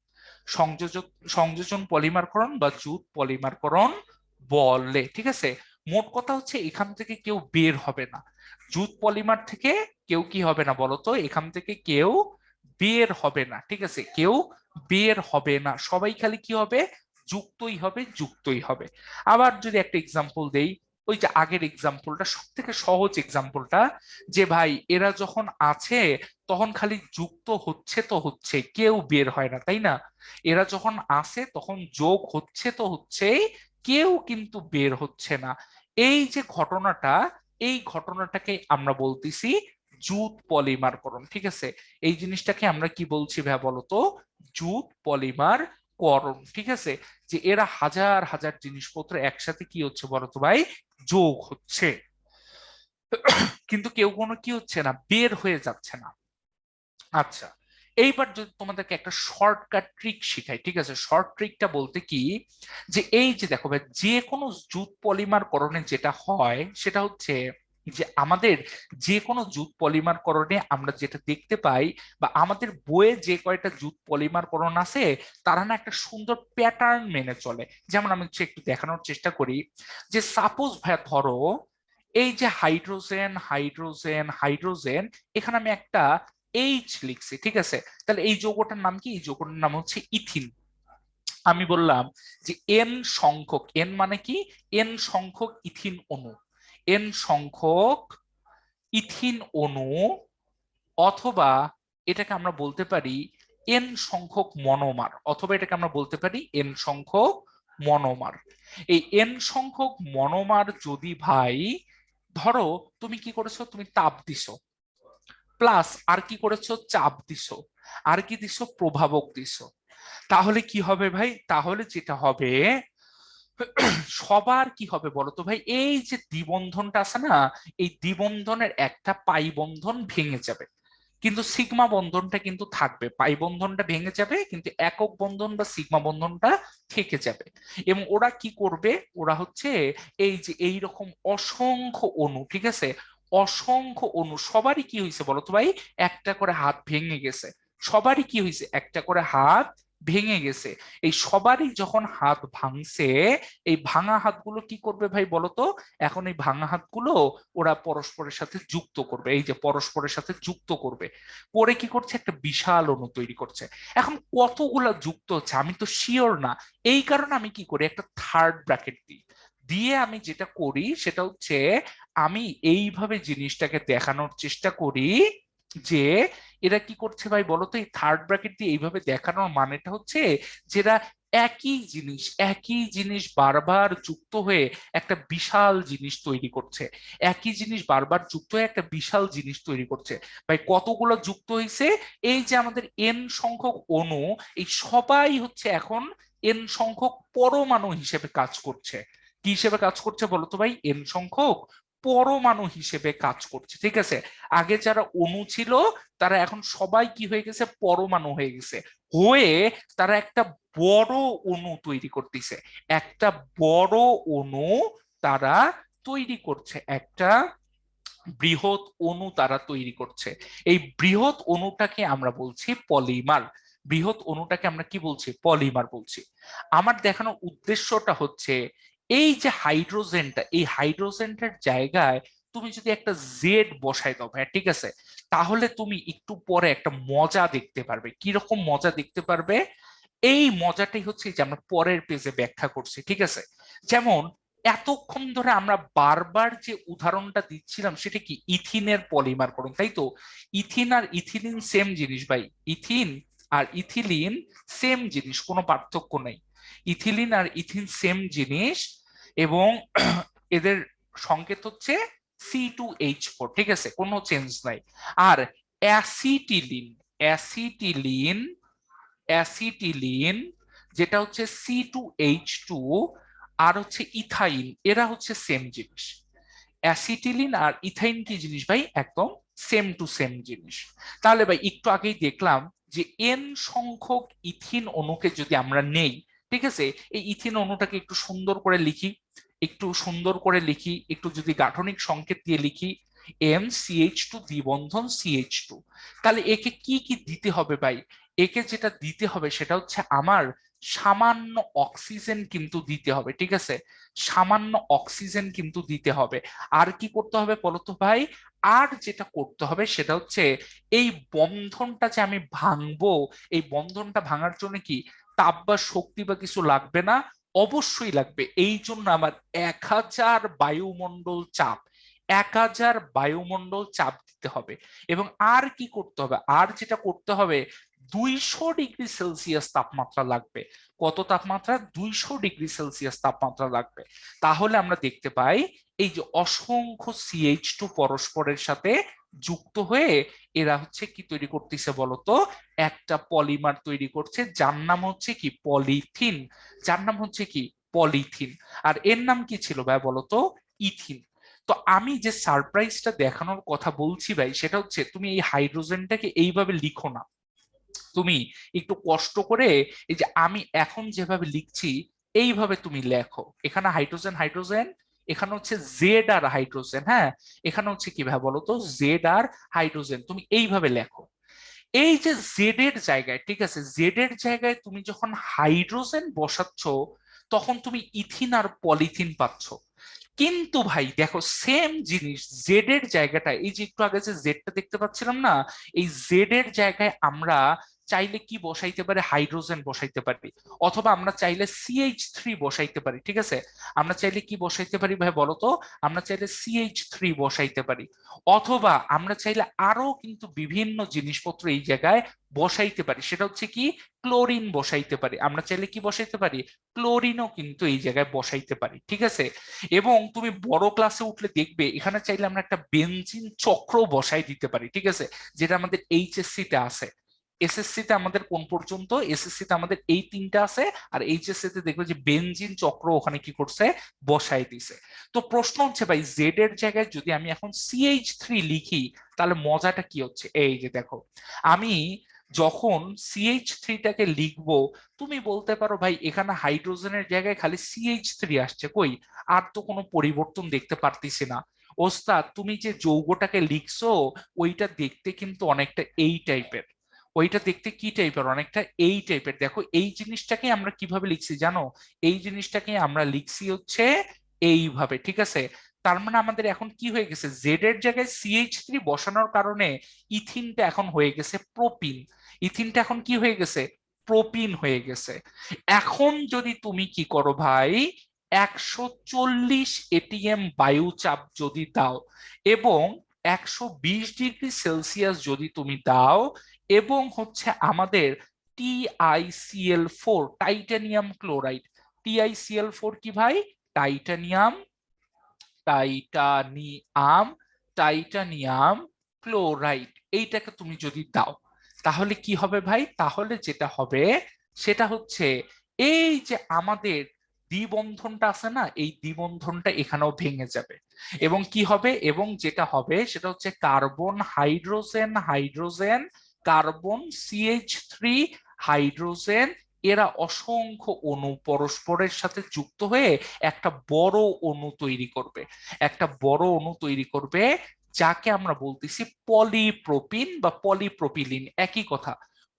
সংযোজন সংযোজন পলিমারকরণ বা জুট পলিমারকরণ বলে, ঠিক আছে। মোট কথা হচ্ছে এখান থেকে কেউ বের হবে না, জুট পলিমার থেকে কেউ কি হবে না বলতো, এখান থেকে কেউ বের হবে না, ঠিক আছে, কেউ বের হবে না, সবাই খালি কি হবে, যুক্তই হবে, যুক্তই হবে। আবার যদি একটা এক্সাম্পল দেই, ওই যে আগের এক্সাম্পলটা, সব থেকে সহজ এক্সাম্পলটা, যে ভাই এরা যখন আছে তখন খালি যুক্ত হচ্ছে তো হচ্ছে, কেউ বের হয় না, তাই না? এরা যখন আসে তখন যোগ হচ্ছে তো হচ্ছেই, কেউ কিন্তু বের হচ্ছে না। এই যে ঘটনাটা, এই ঘটনাটাকে আমরা বলতেছি জুট পলিমারকরণ, ঠিক আছে। এই জিনিসটাকে আমরা কি বলছি ভাই বলতো, জুট পলিমার করণ, ঠিক আছে। যে এরা হাজার হাজার জিনিসপত্র একসাথে কি হচ্ছে বলতো ভাই, যোগ হচ্ছে, কিন্তু কেউ কোনো কি হচ্ছে না, বের হয়ে যাচ্ছে না। আচ্ছা, এইবার যদি তোমাদেরকে একটা শর্টকাট ট্রিক শিখাই, ঠিক আছে, শর্ট ট্রিকটা বলতে কি, যে এই যে দেখো ভাই, যে কোনো জুট পলিমার করণে যেটা হয় সেটা হচ্ছে যে আমাদের যে কোনো জুট পলিমার করণে আমরা যেটা দেখতে পাই, বা আমাদের বইয়ে যে কয়টা জুট পলিমার করণ আছে, তারা না একটা সুন্দর প্যাটার্ন মেনে চলে। যেমন আমি হচ্ছে একটু দেখানোর চেষ্টা করি, যে সাপোজ ভাইয়া ধরো এই যে হাইড্রোজেন হাইড্রোজেন হাইড্রোজেন, এখানে আমি একটা এইচ লিখছি, ঠিক আছে, তাহলে এই যৌগটার নাম কি, এই যৌগটার নাম হচ্ছে ইথিন। আমি বললাম যে এন সংখ্যক, এন মানে কি, এন সংখ্যক ইথিন অণু, এন সংখ্যক ইথিন অণু, অথবা এটাকে আমরা বলতে পারি এন সংখ্যক মনোমার, অথবা এটাকে আমরা বলতে পারি এন সংখ্যক মনোমার। এই এন সংখ্যক মনোমার যদি ভাই, ধরো তুমি কি করেছো, তুমি তাপ দিছো, প্লাস আর কি করেছো, চাপ দিছো, আর কি দিছো, প্রভাবক দিছো, তাহলে কি হবে ভাই, তাহলে যেটা হবে, সবার কি হবে বলতো ভাই, এই যে দ্বিবন্ধনটা আছে না, এই দ্বিবন্ধনের একটা পাই বন্ধন ভেঙে যাবে, কিন্তু সিগমা বন্ধনটা কিন্তু থাকবে, পাই বন্ধনটা ভেঙে যাবে কিন্তু একক বন্ধন বা সিগমা বন্ধনটা থেকে যাবে। এবং ওরা কি করবে, ওরা হচ্ছে এই যে এই রকম অসংখ্য অণু, ঠিক আছে, অসংখ্য অণু, সবারই কি হয়েছে বলতো ভাই, একটা করে হাত ভেঙে গেছে, সবারই কি হয়েছে, একটা করে হাত ভেঙে গেছে। এই সবারই যখন হাত ভাঙছে, এই ভাঙা হাতগুলো কি করবে ভাই বলতো, এখন এই ভাঙা হাতগুলো ওরা পরস্পরের সাথে যুক্ত করবে, এই যে পরস্পরের সাথে যুক্ত করবে, করে কি করছে, একটা বিশাল অণু তৈরি করছে। এখন কতগুলা যুক্ত হচ্ছে আমি তো শিওর না, এই কারণে আমি কি করি, একটা থার্ড ব্র্যাকেট দিই, দিয়ে আমি যেটা করি সেটা হচ্ছে আমি এইভাবে জিনিসটাকে দেখানোর চেষ্টা করি, যে এরা কি করছে ভাই বলতো, এই থার্ড ব্র্যাকেট দিয়ে এইভাবে দেখানোর মানেটা হচ্ছে যেটা একই জিনিস বারবার যুক্ত হয়ে একটা বিশাল জিনিস তৈরি করছে, একই জিনিস বারবার যুক্ত হয়ে একটা বিশাল জিনিস তৈরি করছে। ভাই কতগুলো যুক্ত হয়েছে, এই যে আমাদের এন সংখ্যক অণু, এই সবাই হচ্ছে এখন এন সংখ্যক পরমাণু হিসেবে কাজ করছে। কি হিসেবে কাজ করছে বলতো ভাই, এন সংখ্যক পরমাণু হিসেবে কাজ করছে, ঠিক আছে। আগে যারা অণু ছিল তারা এখন সবাই কি হয়ে গেছে, পরমাণু হয়ে গেছে, হয়ে তারা একটা বড় অণু তৈরি করতেছে, একটা বড় অণু তারা তৈরি করছে, একটা বৃহৎ অণু তারা তৈরি করছে। এই বৃহৎ অণুটাকে আমরা বলছি পলিমার, বৃহৎ অণুটাকে আমরা কি বলছি, পলিমার বলছি। আমার দেখানোর উদ্দেশ্যটা হচ্ছে এই যে হাইড্রোজেনটা, এই হাইড্রোজেনটার জায়গায় তুমি যদি একটা জেড বসাই দাও, হ্যাঁ ঠিক আছে, তাহলে তুমি একটু পরে একটা মজা দেখতে পারবে। কিরকম মজা দেখতে পারবে, এই মজাটাই হচ্ছে যে আমরা পরের পেজে ব্যাখ্যা করছি, ঠিক আছে। যেমন এতক্ষণ ধরে আমরা বারবার যে উদাহরণটা দিচ্ছিলাম সেটা কি, ইথিনের পলিমার করুন, তাই তো। ইথিন আর ইথিলিন সেম জিনিস ভাই, ইথিন আর ইথিলিন সেম জিনিস, কোনো পার্থক্য নেই। ইথিলিন আর ইথিন সেম জিনিস, এবং এদের সংকেত হচ্ছে C2H4, ঠিক আছে, কোনো চেঞ্জ নাই। আর অ্যাসিটিলিন, অ্যাসিটিলিন, অ্যাসিটিলিন যেটা হচ্ছে C2H2 আর হচ্ছে ইথাইন, এরা হচ্ছে সেম জিনিস। অ্যাসিটিলিন আর ইথাইন কি জিনিস ভাই? একদম সেম টু সেম জিনিস। তাহলে ভাই একটু আগেই দেখলাম যে এন সংখ্যক ইথিন অণুকে যদি আমরা নেই, ঠিক আছে, এই ইথিন অণুটাকে একটু সুন্দর করে লিখি, একটু সুন্দর করে লিখি, একটু যদি গাঠনিক সংকেত দিয়ে লিখি, MCH2 দ্বিবন্ধন CH2। তাহলে একে কি কি দিতে হবে ভাই? একে যেটা দিতে হবে সেটা হচ্ছে আমার সামান্য অক্সিজেন কিন্তু দিতে হবে, ঠিক আছে, সামান্য অক্সিজেন কিন্তু দিতে হবে। আর কি করতে হবে বলতো ভাই? আর যেটা করতে হবে সেটা হচ্ছে এই বন্ধনটা যে আমি ভাঙবো, এই বন্ধনটা ভাঙার জন্য কি তাপ বা শক্তি বা কিছু লাগবে না? অবশ্যই লাগবে। এই জন্য আমার 1000 বায়ুমণ্ডল চাপ, 1000 বায়ুমণ্ডল চাপ দিতে হবে। এবং আর কি করতে হবে? আর যেটা করতে হবে, 200 ডিগ্রি সেলসিয়াস তাপমাত্রা লাগবে। কত তাপমাত্রা? 200 ডিগ্রি সেলসিয়াস তাপমাত্রা লাগবে। তাহলে আমরা দেখতে পাই এই যে অসংখ্য CH2 পরস্পরের সাথে যুক্ত হয়ে এরা হচ্ছে কি তৈরি করতেছে বলতো? একটা পলিমার তৈরি করছে, যার নাম হচ্ছে কি পলিথিন, যার নাম হচ্ছে কি পলিথিন। আর এর নাম কি ছিল ভাই বলতো? ইথিন। তো আমি যে সারপ্রাইজটা দেখানোর কথা বলছি ভাই, সেটা হচ্ছে তুমি এই হাইড্রোজেনটাকে এইভাবে লিখো না, তুমি একটু কষ্ট করে এই যে আমি এখন যেভাবে লিখছি এইভাবে তুমি লেখো। এখানে হাইড্রোজেন, হাইড্রোজেন, এখানে হচ্ছে জেড আর হাইড্রোজেন, হ্যাঁ, এখানে হচ্ছে কিভাবে বলো তো? জেড আর হাইড্রোজেন, তুমি এইভাবে লেখো। এই যে জেড এর জায়গায়, ঠিক আছে, জেড এর জায়গায় তুমি যখন হাইড্রোজেন বসাচ্ছ তখন তুমি ইথিন আর পলিথিন পাচ্ছ। কিন্তু ভাই দেখো সেম জিনিস জেড এর জায়গাটা, এই যে একটু আগে যে জেডটা দেখতে পাচ্ছিলাম না, এই জেড এর জায়গায় আমরা চাইলে কি বসাইতে পারি? হাইড্রোজেন বসাইতে পারি, অথবা আমরা চাইলে CH3 বসাইতে পারি, ঠিক আছে। আমরা চাইলে কি বসাইতে পারি ভাই বলো তো? আমরা চাইলে CH3 বসাইতে পারি, অথবা আমরা চাইলে আরো কিন্তু বিভিন্ন জিনিসপত্র এই জায়গায় বসাইতে পারি। সেটা হচ্ছে কি ক্লোরিন বসাইতে পারি, আমরা চাইলে কি বসাইতে পারি? ক্লোরিনও কিন্তু এই জায়গায় বসাইতে পারি, ঠিক আছে। এবং তুমি বড় ক্লাসে উঠলে দেখবে এখানে চাইলে আমরা একটা বেনজিন চক্র বসাই দিতে পারি, ঠিক আছে, যেটা আমাদের এইচএসসি তে আছে। এসএসসি তে আমাদের কোন পর্যন্ত? এসএসসি তে আমাদের এই তিনটা আছে, আর এইচএসসি তে দেখবে যে বেনজিন চক্র ওখানে কি করছে? বসাই দিছে। তো প্রশ্ন হচ্ছে ভাই জেড এর জায়গায় যদি আমি এখন CH3 লিখি, তাহলে মজাটা কি হচ্ছে? এই যে দেখো, আমি যখন CH3টাকে লিখবো, তুমি বলতে পারো ভাই এখানে হাইড্রোজেনের জায়গায় খালি CH3 আসছে, কই আর তো কোনো পরিবর্তন দেখতে পারতেছি না। ওস্তাদ তুমি যে যৌগটাকে লিখছো ওইটা দেখতে কিন্তু অনেকটা এই টাইপের, ওইটা দেখতে কি টাইপের? অনেকটা এই টাইপের। দেখো এই জিনিসটাকে আমরা কিভাবে লিখছি জানো? এই জিনিসটাকে আমরা লিখছি হচ্ছে এইভাবে, ঠিক আছে। তার মানে আমাদের এখন কি হয়ে গেছে? জেড এর জায়গায় CH3 বসানোর কারণে ইথিনটা এখন হয়ে গেছে প্রোপিন, ইথিনটা এখন কি হয়ে গেছে? প্রোপিন হয়ে গেছে। এখন যদি তুমি কি করো ভাই, 140 ATM বায়ু চাপ যদি দাও এবং 120 ডিগ্রি সেলসিয়াস যদি তুমি দাও, এবং হচ্ছে আমাদের TiCl4 টাইটানিয়াম ক্লোরাইড, TiCl4 কি ভাই? টাইটানিয়াম, টাইটানিয়াম, টাইটানিয়াম ক্লোরাইড, এইটাকে তুমি যদি দাও, তাহলে কি হবে ভাই? তাহলে যেটা হবে সেটা হচ্ছে এই যে আমাদের দ্বিবন্ধনটা আছে না, এই দ্বিবন্ধনটা এখানেও ভেঙে যাবে। এবং কি হবে? এবং যেটা হবে সেটা হচ্ছে carbon hydrogen, hydrogen, carbon CH3, hydrogen, এরা অসংখ্য অণু পরস্পরের সাথে যুক্ত হয়ে একটা বড় অণু তৈরি করবে, একটা বড় অণু তৈরি করবে, যাকে আমরা বলতেছি পলিপ্রোপিন বা পলিপ্রোপিলিন। একই কথা,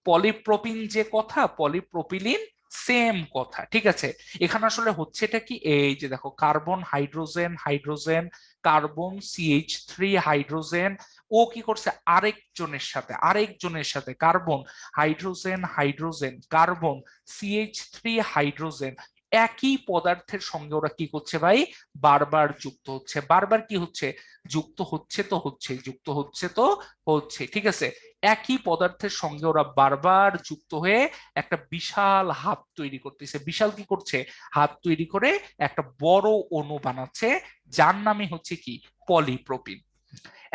পলিপ্রোপিন যে কথা, পলিপ্রোপিলিন সেম কথা, ঠিক আছে। এখানে আসলে হচ্ছে এটা কি, এই যে দেখো carbon hydrogen, hydrogen, carbon CH3, hydrogen, ও কি করছে? আরেকজনের সাথে, আরেকজনের সাথে carbon hydrogen, hydrogen, carbon CH3, hydrogen, একই পদার্থের সঙ্গে ওরা কি করছে ভাই, বারবার যুক্ত হচ্ছে। বারবার কি হচ্ছে, যুক্ত হচ্ছে তো হচ্ছে, যুক্ত হচ্ছে তো হচ্ছে, ঠিক আছে। একই পদার্থের সঙ্গে ওরা বারবার যুক্ত হয়ে একটা বিশাল হাত তৈরি করতেছে। বিশাল কি করছে, হাত তৈরি করে একটা বড় অণু বানাচ্ছে, যার নামে হচ্ছে কি পলিপ্রোপিন।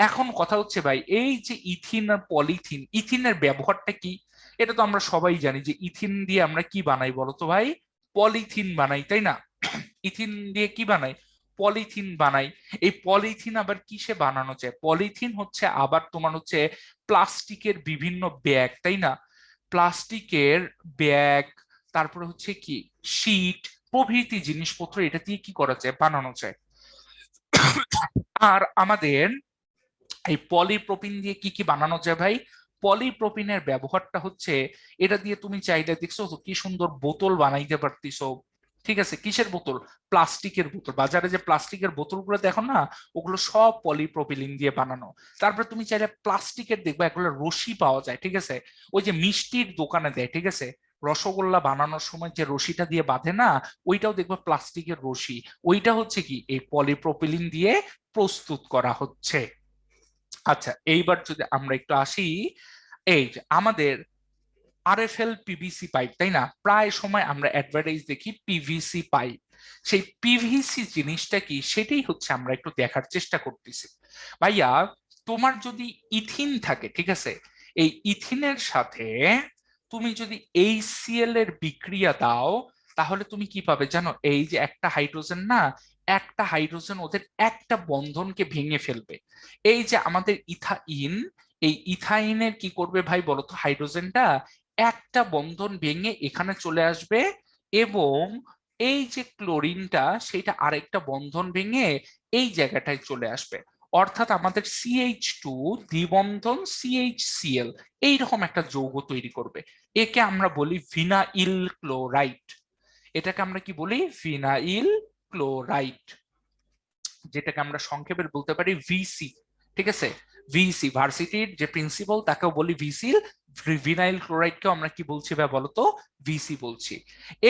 এখন কথা হচ্ছে ভাই, এই যে ইথিন আর পলিথিন, ইথিনের ব্যবহারটা কি? এটা তো আমরা সবাই জানি যে ইথিন দিয়ে আমরা কি বানাই বলতো ভাই, পলিথিন বানাই, তাই না? ইথিন দিয়ে কি বানাই, পলিথিন বানাই। এই পলিথিন আবার কিসে বানানো যায়, পলিথিন হচ্ছে আবার তোমার হচ্ছে প্লাস্টিকের বিভিন্ন ব্যাগ, তাই না? প্লাস্টিকের ব্যাগ, তারপরে হচ্ছে কি শীট প্রভৃতি জিনিসপত্র এটা দিয়ে কি করা যায়, বানানো যায়। আর আমাদের এই পলিপ্রোপিন দিয়ে কি কি বানানো যায় ভাই, পলিপ্রোপিনের ব্যবহারটা হচ্ছে, এটা দিয়ে তুমি চাইলে দেখছো তো কি সুন্দর বোতল বানাইতে পারতিছো। ঠিক আছে, কিসের বোতল, প্লাস্টিকের বোতল। বাজারে যে প্লাস্টিকের বোতলগুলো দেখো না, ওগুলো সব পলিপ্রোপিলিন দিয়ে বানানো। তারপরে তুমি চাইলে প্লাস্টিকের দেখবা এগুলো রশি পাওয়া যায়, ঠিক আছে, ওই যে মিষ্টির দোকানে দেয়, ঠিক আছে, রসগোল্লা বানানোর সময় যে রশিটা দিয়ে বাঁধে না, ওইটাও দেখবা প্লাস্টিকের রশি। ওইটা হচ্ছে কি এই পলিপ্রোপিলিন দিয়ে প্রস্তুত করা হচ্ছে। আচ্ছা, এইবার যদি আমরা একটু আসি, এই যে আমাদের আরএফএল পিভিসি পাইপ, তাই না? প্রায় সময় আমরা অ্যাডভার্টাইজ দেখি পিভিসি পাইপ। সেই পিভিসি জিনিসটা কি, সেটাই হচ্ছে আমরা একটু দেখার চেষ্টা করতেছি। ভাইয়া, তোমার যদি ইথিন থাকে, ঠিক আছে, এই ইথিনের সাথে তুমি যদি HCl এর বিক্রিয়া দাও, তাহলে তুমি কি পাবে জানো, এই যে একটা হাইড্রোজেন না, একটা হাইড্রোজেন ওদের একটা বন্ধনকে ভেঙে ফেলবে। এই যে আমাদের ইথাইন, এই ইথাইনের কি করবে ভাই বলতো, হাইড্রোজেনটা একটা বন্ধন ভেঙে এখানে চলে আসবে, এবং এই যে ক্লোরিনটা সেটা আরেকটা বন্ধন ভেঙে এই জায়গাটায় চলে আসবে। অর্থাৎ আমাদের CH2 দ্বিবন্ধন CHCl এইরকম একটা যৌগ তৈরি করবে। একে আমরা বলি ভিনাইল ক্লোরাইড। এটাকে আমরা কি বলি, ভিনাইল ক্লোরাইড, যেটাকে আমরা সংক্ষেপে বলতে পারি ভিসি। ঠিক আছে, ভিসি, ভার্সিটির যে প্রিন্সিপাল তাকেও বলি ভিসি। ভিনাইল ক্লোরাইডকেও আমরা কি বলছি ভাই বলতো, ভিসি বলছি।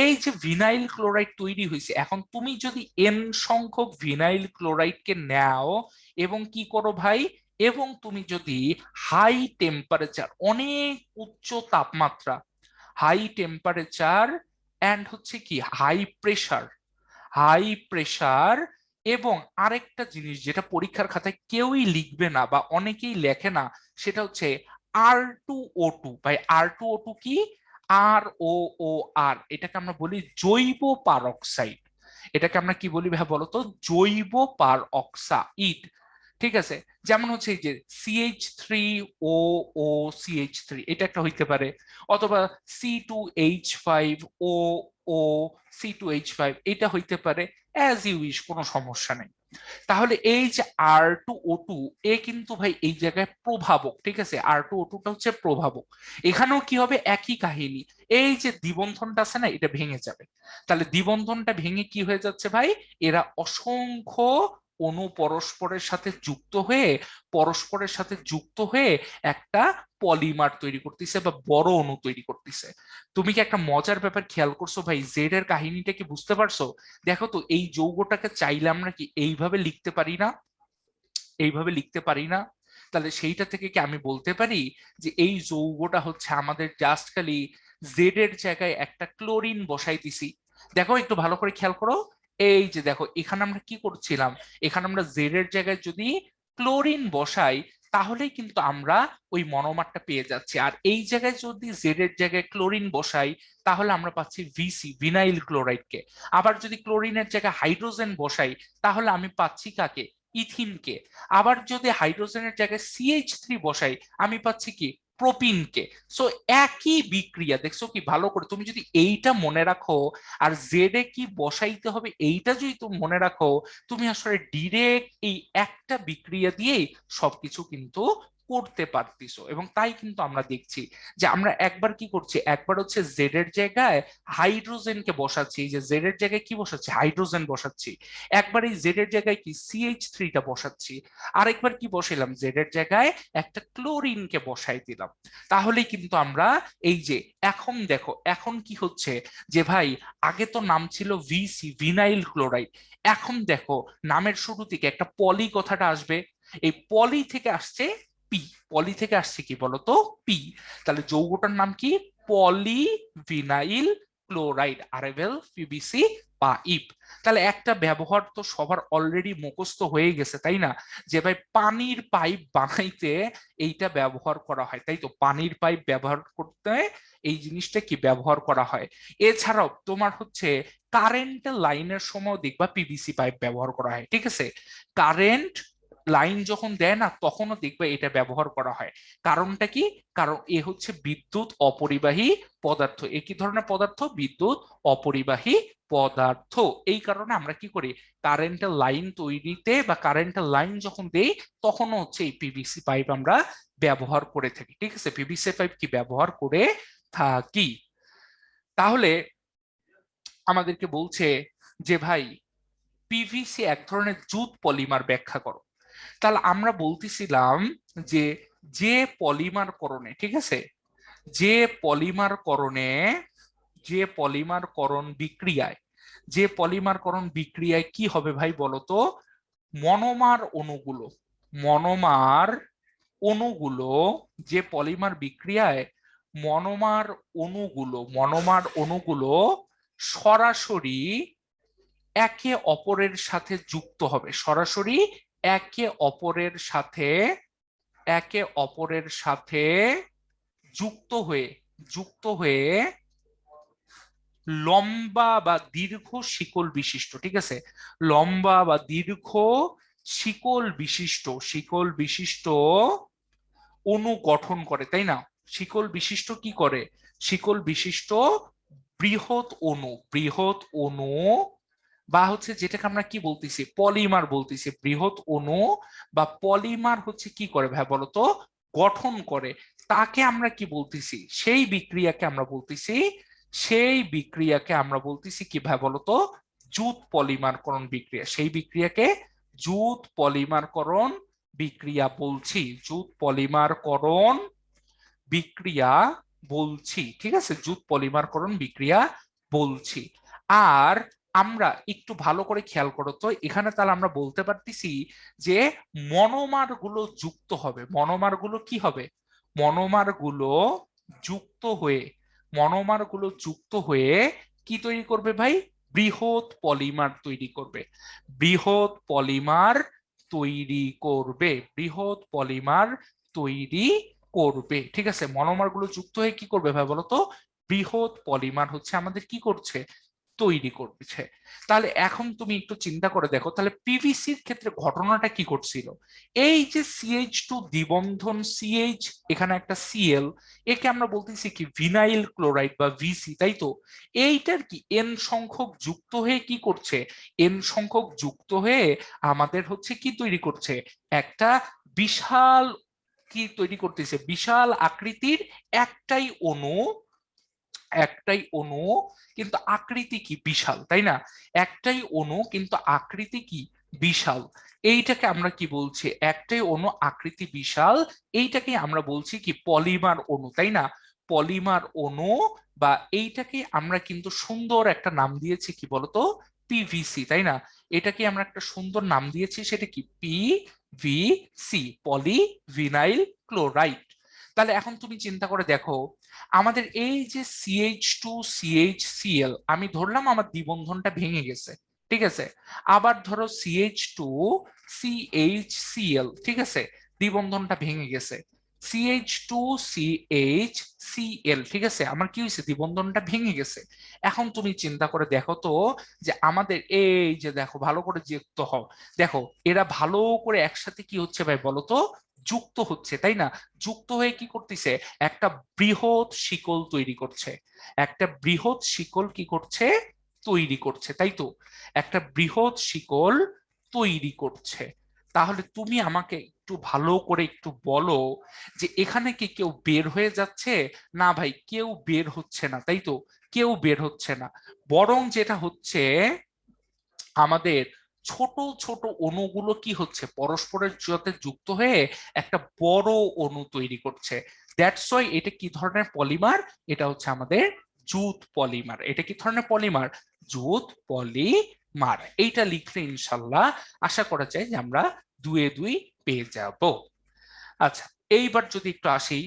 এই যে ভিনাইল ক্লোরাইড তৈরি হয়েছে, এখন তুমি যদি এন সংখ্যক ভিনাইল ক্লোরাইডকে নাও এবং কি করো ভাই, এবং তুমি যদি হাই টেম্পারেচার, অনেক উচ্চ তাপমাত্রা, হাই টেম্পারেচার এন্ড হচ্ছে কি হাই প্রেসার, হাই প্রেসার, এবং আরেকটা জিনিস যেটা পরীক্ষার খাতায় কেউই লিখবে না বা অনেকেই লেখে না, সেটা হচ্ছে R2O2। ভাই R2O2 কি, ROOR, এটাকে আমরা বলি জৈব পারক্সাইড। এটাকে আমরা কি বলি ভাই বলতো, জৈব পার অক্সাইড। ঠিক আছে, যেমন হচ্ছে এই যে CH3OO CH3, এটা একটা হইতে পারে, অথবা C2H5OO C2H5 এটা হইতে পারে, অ্যাজ ইউ উইশ, কোনো সমস্যা নেই। তাহলে এই যে R2O2, এ কিন্তু ভাই এই জায়গায় প্রভাবক, ঠিক আছে, R2O2টা হচ্ছে প্রভাবক। এখানেও কি হবে, একই কাহিনী, এই যে দ্বিবন্ধনটা আছে না, এটা ভেঙে যাবে। তাহলে দ্বিবন্ধনটা ভেঙে কি হয়ে যাচ্ছে ভাই, এরা অসংখ্য অণু পরস্পরের সাথে যুক্ত হয়ে, পরস্পরের সাথে যুক্ত হয়ে একটা পলিমার তৈরি করতেছে বা বড় অণু তৈরি করতেছে। তুমি কি একটা মজার ব্যাপার খেয়াল করছো ভাই, জেড এর কাহিনীটা কি বুঝতে পারছো? দেখো তো, এই যৌগটাকে চাইলে আমরা কি এইভাবে লিখতে পারি না, এইভাবে লিখতে পারি না? তাহলে সেইটা থেকে কি আমি বলতে পারি যে এই যৌগটা হচ্ছে আমাদের জাস্ট খালি জেড এর জায়গায় একটা ক্লোরিন বসাই দিছি? দেখো একটু ভালো করে খেয়াল করো, এই যে দেখো এখানে আমরা কি করছিলাম, এখানে আমরা জেড এর জায়গায় যদি ক্লোরিন বসাই, তাহলেই কিন্তু আমরা ওই মনোমারটা পেয়ে যাচ্ছি। আর এই জায়গায় যদি জেড এর জায়গায় ক্লোরিন বসাই, তাহলে আমরা পাচ্ছি ভিসি, ভিনাইল ক্লোরাইডকে। আবার যদি ক্লোরিনের জায়গায় হাইড্রোজেন বসাই, তাহলে আমি পাচ্ছি কাকে, ইথিনকে। আবার যদি হাইড্রোজেনের জায়গায় CH3 বসাই, আমি পাচ্ছি কি, প্রোপিনকে। সো একই বিক্রিয়া, দেখছো কি ভালো করে, তুমি যদি এইটা মনে রাখো, আর জেড এ কি বসাইতে হবে এইটা যদি তুমি মনে রাখো, তুমি আসলে ডিরেক্ট এই একটা বিক্রিয়া দিয়েই সবকিছু কিন্তু করতে পারতিছো, এবং তাই কিন্তু আমরা দেখছি যে আমরা একবার কি করছি, একবার হচ্ছে জেড এর জায়গায় হাইড্রোজেনকে বসাচ্ছি, এই যে জেড এর জায়গায় কি বসাচ্ছি, হাইড্রোজেন বসাচ্ছি। একবার এই জেড এর জায়গায় কি CH3টা বসাচ্ছি, আরেকবার কি বসাইলাম, জেড এর জায়গায় একটা ক্লোরিনকে বসাই দিলাম। তাহলেই কিন্তু আমরা এই যে এখন দেখো এখন কি হচ্ছে, যে ভাই আগে তো নাম ছিল ভিনাইল ক্লোরাইড, এখন দেখো নামের শুরু থেকে একটা পলি কথাটা আসবে, এই পলি থেকে আসছে পি, পলি থেকে আসছে কি বলতো, পি। তাহলে যৌগটার নাম কি, পলিভিনাইল ক্লোরাইড, আরএভএল পিবিসি পাইপ। তাহলে একটা ব্যবহার তো সবার অলরেডি মুখস্থ হয়ে গেছে, তাই না, যে ভাই পানির পাইপ বানাইতে এইটা ব্যবহার করা হয়, তাই তো, পানির পাইপ ব্যবহার করতে এই জিনিসটা কি ব্যবহার করা হয়। এছাড়াও তোমার হচ্ছে কারেন্ট লাইনের সময় দেখবা পিভিসি পাইপ ব্যবহার করা হয়, ঠিক আছে, কারেন্ট লাইন যখন দেয় না তখনও দেখবে এটা ব্যবহার করা হয়। কারণটা কি, কারণ এ হচ্ছে বিদ্যুৎ অপরিবাহী পদার্থ, একই ধরনের পদার্থ, বিদ্যুৎ অপরিবাহী পদার্থ। এই কারণে আমরা কি করি, কারেন্টের লাইন তৈরিতে বা কারেন্টের লাইন যখন দেই তখনও হচ্ছে এই পিভিসি পাইপ আমরা ব্যবহার করে থাকি, ঠিক আছে, পিভিসি পাইপ কি ব্যবহার করে থাকি। তাহলে আমাদেরকে বলছে যে ভাই পিভিসি এক ধরনের জুট পলিমার, ব্যাখ্যা করো। তাহলে আমরা বলতেছিলাম যে যে পলিমার করণে, ঠিক আছে, যে পলিমার করণে, যে পলিমার করণ বিক্রিয়ায়, যে পলিমার করণ বিক্রিয়ায় কি হবে ভাই বলতো, মনোমার অণুগুলো, মনোমার অণুগুলো, যে পলিমার বিক্রিয়ায় মনোমার অণুগুলো, মনোমার অণুগুলো সরাসরি একে অপরের সাথে যুক্ত হবে, সরাসরি একে অপরের সাথে, একে অপরের সাথে যুক্ত হয়ে, যুক্ত হয়ে লম্বা বা দীর্ঘ শিকল বিশিষ্ট, ঠিক আছে, লম্বা বা দীর্ঘ শিকল বিশিষ্ট, শিকল বিশিষ্ট অণু গঠন করে, তাই না, শিকল বিশিষ্ট কি করে, শিকল বিশিষ্ট বৃহৎ অণু, বৃহৎ অণু, বা হচ্ছে যেটাকে আমরা কি বলতেছি, পলিমার বলতেছি, বৃহৎ অণু বা পলিমার হচ্ছে কি করে ভাই বলতো, গঠন করে। তাকে আমরা কি বলতেছি, সেই বিক্রিয়াকে আমরা বলতেছি, সেই বিক্রিয়াকে আমরা বলতেছি কি ভাই বলতো, জুট পলিমারকরণ বিক্রিয়া, সেই বিক্রিয়াকে জুট পলিমারকরণ বিক্রিয়া বলছি, জুট পলিমারকরণ বিক্রিয়া বলছি, ঠিক আছে, জুট পলিমারকরণ বিক্রিয়া বলছি। আর আমরা একটু ভালো করে খেয়াল করো তো, এখানে তাহলে আমরা বলতে পারতেছি যে মনোমার গুলো যুক্ত হবে, মনোমার গুলো কি হবে, মনোমার গুলো যুক্ত হয়ে, মনোমার গুলো যুক্ত হয়ে কি তৈরি করবে ভাই, বৃহৎ পলিমার তৈরি করবে, বৃহৎ পলিমার তৈরি করবে, বৃহৎ পলিমার তৈরি করবে, ঠিক আছে, মনোমার গুলো যুক্ত হয়ে কি করবে ভাই বলতো, বৃহৎ পলিমার হচ্ছে আমাদের কি করছে, তৈরি করছে। তাহলে এখন তুমি একটু চিন্তা করে দেখো, তাহলে পিভিসির ক্ষেত্রে ঘটনাটা কি ঘটছিল, এই যে CH2 দ্বিবন্ধন CH, এখানে একটা Cl, একে আমরা বলতেছি কি ভিনাইল ক্লোরাইড বা ভিসি, তাই তো, এইটার কি এন সংখ্যক যুক্ত হয়ে কি করছে, এন সংখ্যক যুক্ত হয়ে আমাদের হচ্ছে কি তৈরি করছে, একটা বিশাল কি তৈরি করতেছে, বিশাল আকৃতির একটাই অণু, একটাই অণু কিন্তু আকৃতি কি বিশাল, তাই না, একটাই অণু কিন্তু আকৃতি কি বিশাল। এইটাকে আমরা কি বলছি, একটাই অণু আকৃতি বিশাল, এইটাকে আমরা বলছি কি পলিমার অণু, তাই না, পলিমার অণু, বা এইটাকে আমরা কিন্তু সুন্দর একটা নাম দিয়েছি কি বলতো, পিভিসি, তাই না, এটাকে আমরা একটা সুন্দর নাম দিয়েছি, সেটা কি পিভিসি, পলিভিনাইল ক্লোরাইড। তাহলে এখন তুমি চিন্তা করে দেখো, আমাদের এই যে CH2CHCl, আমি ধরলাম আমার দ্বিবন্ধনটা ভেঙে গেছে, ঠিক আছে, আবার ধরো CH2CHCl, ঠিক আছে, দ্বিবন্ধনটা ভেঙে গেছে, CH2CHCl, ঠিক আছে, আমার কি হয়েছে, দ্বিবন্ধনটা ভেঙে গেছে। এখন তুমি চিন্তা করে দেখো তো, যে আমাদের এই যে দেখো ভালো করে যুক্ত হও, দেখো এরা ভালো করে একসাথে কি হচ্ছে ভাই বলো তো, যুক্ত হচ্ছে, তাই না, যুক্ত হয়ে কি করতেছে, একটা বৃহৎ শিকল তৈরি করছে, একটা বৃহৎ শিকল কি করছে, তৈরি করছে, তাই তো, একটা বৃহৎ শিকল তৈরি করছে। তাহলে তুমি আমাকে একটু ভালো করে একটু বলো যে এখানে কি কেউ বের হয়ে যাচ্ছে? না ভাই, কেউ বের হচ্ছে না, তাই তো? কেউ বের হচ্ছে না, বরং যেটা হচ্ছে আমাদের ছোট ছোট অণুগুলো কি হচ্ছে পরস্পরের সাথে যুক্ত হয়ে একটা বড় অণু তৈরি করছে। দ্যাটস ওয়াই এটা কি ধরনের পলিমার? এটা হচ্ছে আমাদের জুট পলিমার। এটা কি ধরনের পলিমার? Jute polymer. এইটা লিখলে ইনশাল্লাহ আশা করা যায় যে আমরা দুয়ে দুই পেয়ে যাব। আচ্ছা, এইবার যদি একটু আসি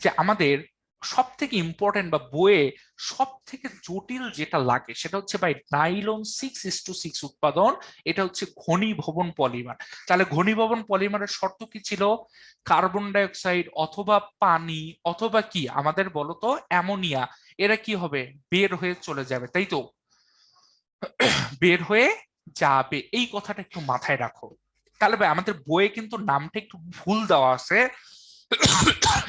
যে আমাদের সব থেকে ইম্পর্টেন্ট বা বইয়ে সব থেকে জটিল যেটা লাগে সেটা হচ্ছে ভাই নাইলন 6:6 উৎপাদন। এটা হচ্ছে ঘনীভবন পলিমার। তাহলে ঘনীভবন পলিমারের শর্ত কি ছিল? কার্বন ডাইঅক্সাইড অথবা পানি অথবা কি আমাদের বলতো অ্যামোনিয়া, এরা কি হবে? বের হয়ে চলে যাবে, তাই তো? বের হয়ে যাবে, এই কথাটা একটু মাথায় রাখো। তাহলে ভাই আমাদের বইয়ে কিন্তু নামটা একটু ভুল দেওয়া আছে,